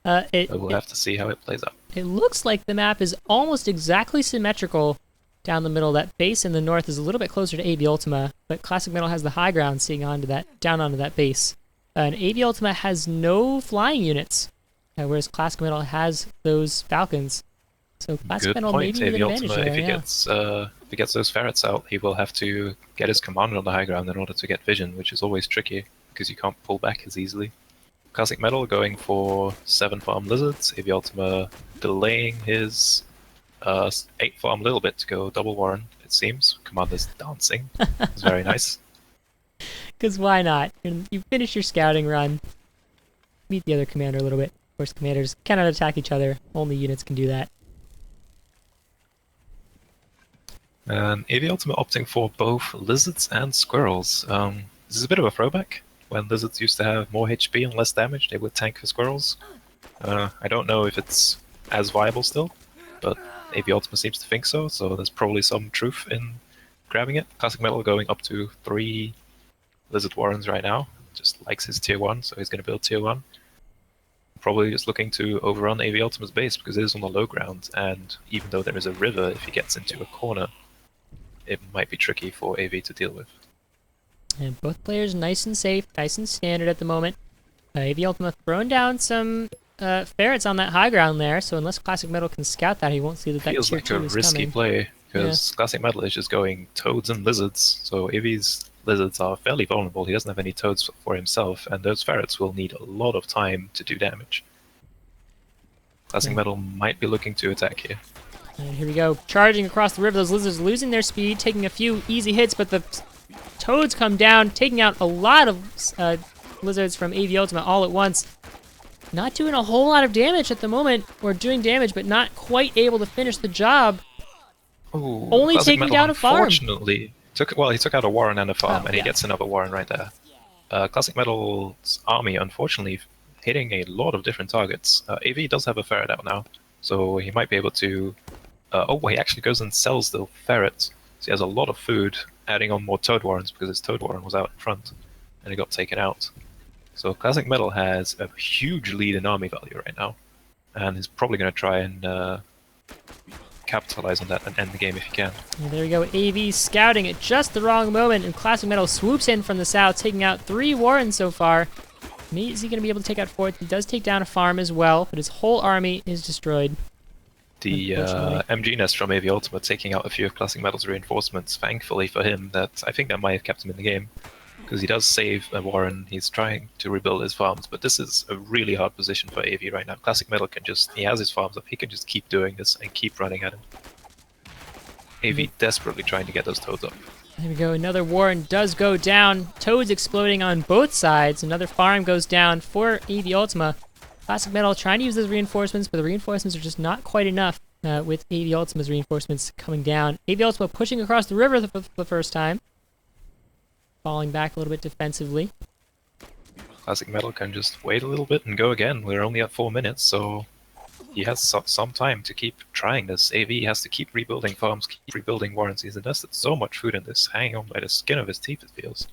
We'll have to see how it plays out. It looks like the map is almost exactly symmetrical down the middle. That base in the north is a little bit closer to AV Ultima, but Classic Metal has the high ground seeing down onto that base. And AV Ultima has no flying units, whereas Classic Metal has those Falcons. So Classic Good Metal point, maybe AV with an advantage Ultima. there, If he gets those ferrets out, he will have to get his commander on the high ground in order to get vision, which is always tricky because you can't pull back as easily. Classic Metal going for 7 farm lizards. AV Ultima delaying his 8 farm little bit to go double Warren. It seems commander's dancing. It's very nice. Because why not? You finish your scouting run, meet the other commander a little bit. Of course, commanders cannot attack each other. Only units can do that. And AV Ultima opting for both lizards and squirrels. This is a bit of a throwback. When lizards used to have more HP and less damage, they would tank for squirrels. I don't know if it's as viable still, but AV Ultima seems to think so, so there's probably some truth in grabbing it. Classic Metal going up to 3 Lizard Warrens right now. Just likes his tier 1, so he's going to build tier 1. Probably just looking to overrun AV Ultima's base because it is on the low ground, and even though there is a river, if he gets into a corner, it might be tricky for AV to deal with. And both players nice and safe, nice and standard at the moment. AV Ultima throwing down some ferrets on that high ground there, so unless Classic Metal can scout that, he won't see that Feels tier like 2 a is risky coming. play because Classic Metal is just going toads and lizards, so AV's lizards are fairly vulnerable. He doesn't have any toads for himself, and those ferrets will need a lot of time to do damage. Classic Metal might be looking to attack here. And here we go, charging across the river. Those lizards losing their speed, taking a few easy hits, but the toads come down, taking out a lot of lizards from AV Ultima all at once. Not doing a whole lot of damage at the moment, or doing damage, but not quite able to finish the job. Ooh, Only Classic taking Metal, down a farm. Unfortunately, he took out a Warren and a farm, and he gets another Warren right there. Classic Metal's army, unfortunately, hitting a lot of different targets. AV does have a ferret out now, so he might be able to... he actually goes and sells the ferrets, so he has a lot of food, adding on more Toad Warrens because his Toad Warren was out in front, and he got taken out. So Classic Metal has a huge lead in army value right now, and is probably going to try and capitalize on that and end the game if he can. And there we go, AV scouting at just the wrong moment, and Classic Metal swoops in from the south, taking out 3 Warrens so far. Is he going to be able to take out 4th? He does take down a farm as well, but his whole army is destroyed. The MG nest from AV Ultima taking out a few of Classic Metal's reinforcements. Thankfully for him, I think that might have kept him in the game, because he does save a Warren. He's trying to rebuild his farms, but this is a really hard position for AV right now. Classic Metal he has his farms up, he can just keep doing this and keep running at him. AV desperately trying to get those toads up. There we go, another Warren does go down. Toads exploding on both sides. Another farm goes down for AV Ultima. Classic Metal trying to use those reinforcements, but the reinforcements are just not quite enough with AV Ultima's reinforcements coming down. AV Ultima pushing across the river for the first time. Falling back a little bit defensively. Classic Metal can just wait a little bit and go again. We're only at 4 minutes, so he has some time to keep trying this. AV has to keep rebuilding farms, keep rebuilding Warrens. He's invested so much food in this, hanging on by the skin of his teeth, it feels.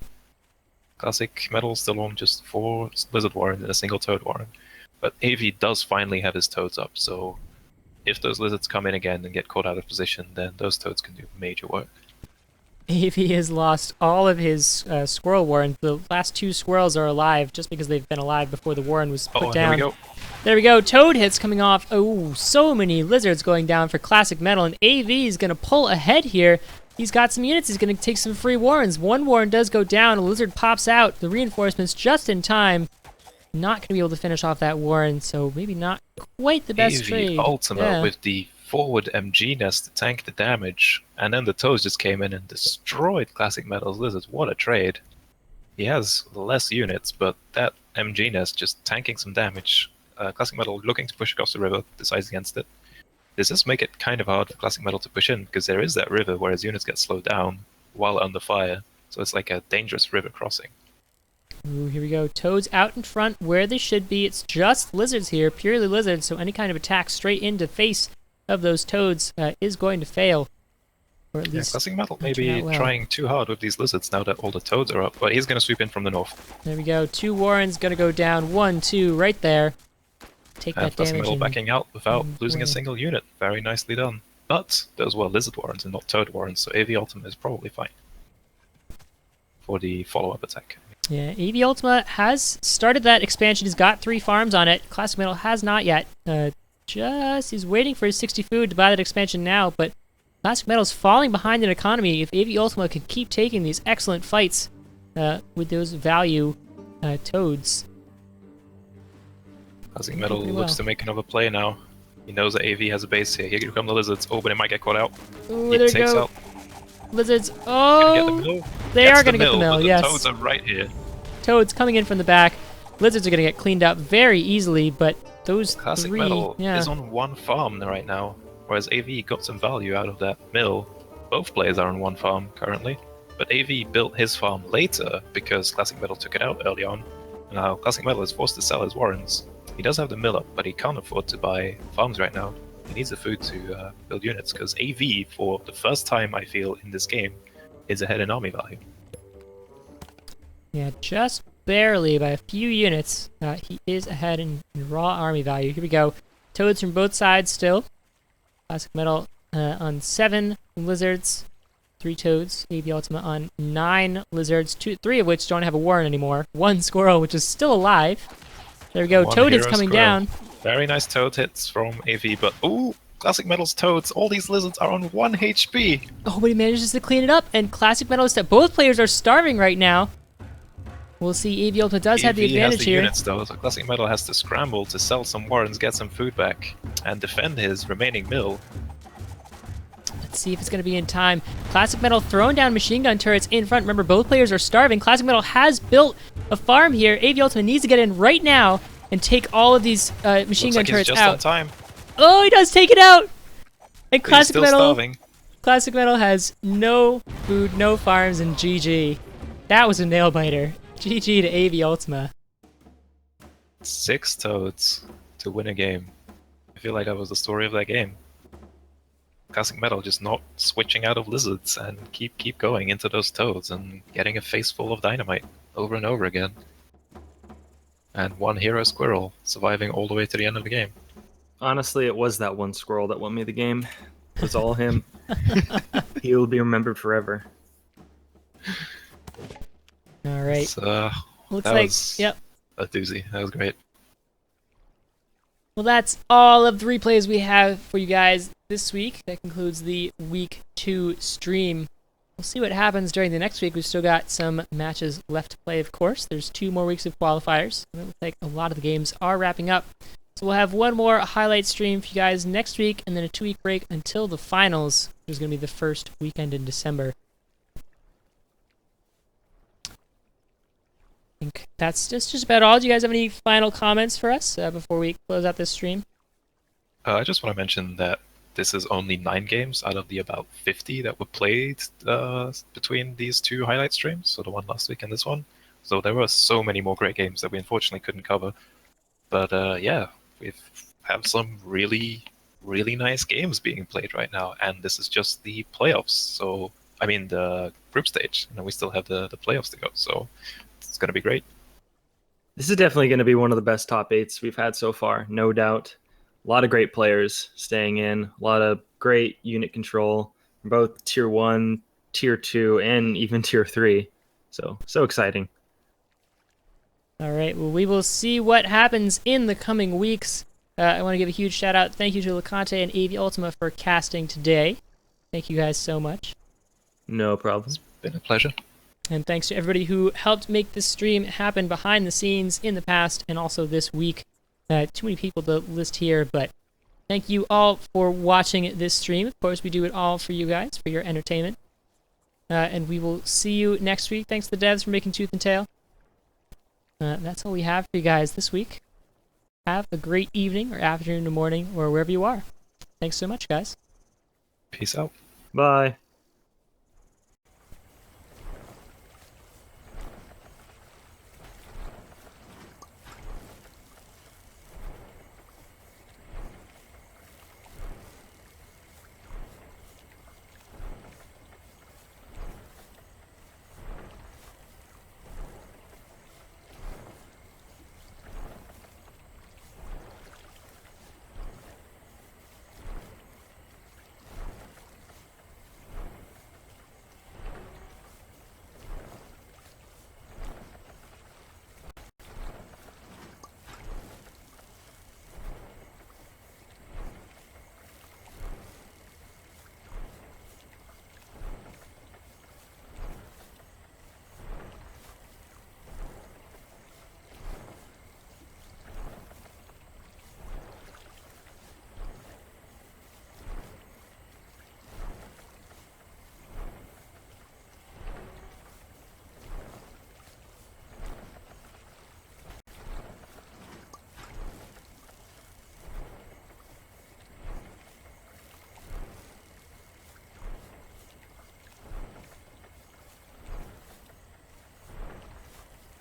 Classic Metal still on just 4 Lizard Warrens and a single Toad Warren. But AV does finally have his toads up, so if those lizards come in again and get caught out of position, then those toads can do major work. AV has lost all of his squirrel Warrens. The last 2 squirrels are alive just because they've been alive before the Warren was put down. There we go. There we go, toad hits coming off. Oh, so many lizards going down for Classic Metal, and AV is going to pull ahead here. he's got some units. He's going to take some free warrens. One warren does go down. A lizard pops out. The reinforcements just in time. Not going to be able to finish off that warren, so maybe not quite the best trade. Ultima with the forward MG nest to tank the damage, and then the Toads just came in and destroyed Classic Metal's lizards. What a trade. He has less units, but that MG nest just tanking some damage. Classic Metal looking to push across the river, decides against it. Does this make it kind of hard for Classic Metal to push in, because there is that river where his units get slowed down while under fire, so it's like a dangerous river crossing. Ooh, here we go. Toads out in front where they should be. It's just lizards here, purely lizards, so any kind of attack straight into face of those toads is going to fail. Or at least Classic Metal maybe trying too hard with these lizards now that all the toads are up, but he's going to sweep in from the north. There we go. 2 warrens going to go down. 1, 2, right there. Take that Classic damage. Metal backing out without losing a away. single unit. Very nicely done. But those were lizard warrens and not toad warrens, so AV Ultima is probably fine for the follow-up attack. Yeah, AV Ultima has started that expansion. He's got 3 farms on it. Classic Metal has not yet. He's waiting for his 60 food to buy that expansion now, but Classic Metal's falling behind in economy. If AV Ultima can keep taking these excellent fights with those value toads. Classic Metal looks to make another play now. He knows that AV has a base here. Here come the lizards. Oh, but it might get caught out. Ooh, there takes go. out. Lizards. Oh, Get the mill. they are going to get the mill, but yes. The toads are right here. Toads coming in from the back. Lizards are going to get cleaned up very easily, but those Classic 3... Metal yeah. is on 1 farm right now, whereas AV got some value out of that mill. Both players are on 1 farm currently, but AV built his farm later because Classic Metal took it out early on. And now Classic Metal is forced to sell his warrens. He does have the mill up, but he can't afford to buy farms right now. He needs the food to build units, because AV, for the first time I feel in this game, is ahead in army value. Yeah, just barely by a few units. He is ahead in raw army value. Here we go. Toads from both sides still. Classic Metal on 7 lizards, 3 toads. AV Ultima on 9 lizards, 3 of which don't have a warren anymore. 1 squirrel, which is still alive. There we go. Toad is coming down. Very nice toad hits from AV, but ooh, Classic Metal's toads, all these lizards are on 1 HP. Oh, but he manages to clean it up, and Classic Metal is both players are starving right now. We'll see. AV Ultima does have the advantage has the here. Units, though, so Classic Metal has to scramble to sell some warrens, get some food back, and defend his remaining mill. Let's see if it's going to be in time. Classic Metal throwing down machine gun turrets in front. Remember, both players are starving. Classic Metal has built a farm here. AV Ultima needs to get in right now and take all of these machine gun turrets he's just out. on time. Oh, he does take it out! And But he's still starving. Classic Metal has no food, no farms, and GG. That was a nail biter. GG to AV Ultima. 6 toads to win a game. I feel like that was the story of that game. Classic Metal just not switching out of lizards and keep going into those toads and getting a face full of dynamite over and over again. And 1 hero squirrel surviving all the way to the end of the game. Honestly, it was that 1 squirrel that won me the game. It was all him. He will be remembered forever. All right. So, Looks that like, was yep. a doozy. That was great. Well, that's all of the replays we have for you guys this week. That concludes the Week 2 stream. We'll see what happens during the next week. We've still got some matches left to play, of course. There's 2 more weeks of qualifiers. And it looks like a lot of the games are wrapping up. So we'll have 1 more highlight stream for you guys next week, and then a 2-week break until the finals, which is going to be the first weekend in December. I think that's just about all. Do you guys have any final comments for us before we close out this stream? I just want to mention that this is only 9 games out of the about 50 that were played between these 2 highlight streams, so the one last week and this one. So there were so many more great games that we unfortunately couldn't cover. But yeah, we have some really, really nice games being played right now, and this is just the playoffs. So, I mean, the group stage, and then we still have the playoffs to go, so it's going to be great. This is definitely going to be one of the best top 8s we've had so far, no doubt. A lot of great players staying in, a lot of great unit control, both Tier 1, Tier 2, and even Tier 3. So exciting. All right, well, we will see what happens in the coming weeks. I want to give a huge shout out. Thank you to LeConte and AV Ultima for casting today. Thank you guys so much. No problem. Been a pleasure. And thanks to everybody who helped make this stream happen behind the scenes in the past and also this week. Too many people to list here, but thank you all for watching this stream. Of course, we do it all for you guys, for your entertainment. And we will see you next week. Thanks to the devs for making Tooth and Tail. That's all we have for you guys this week. Have a great evening or afternoon or morning or wherever you are. Thanks so much, guys. Peace out. Bye.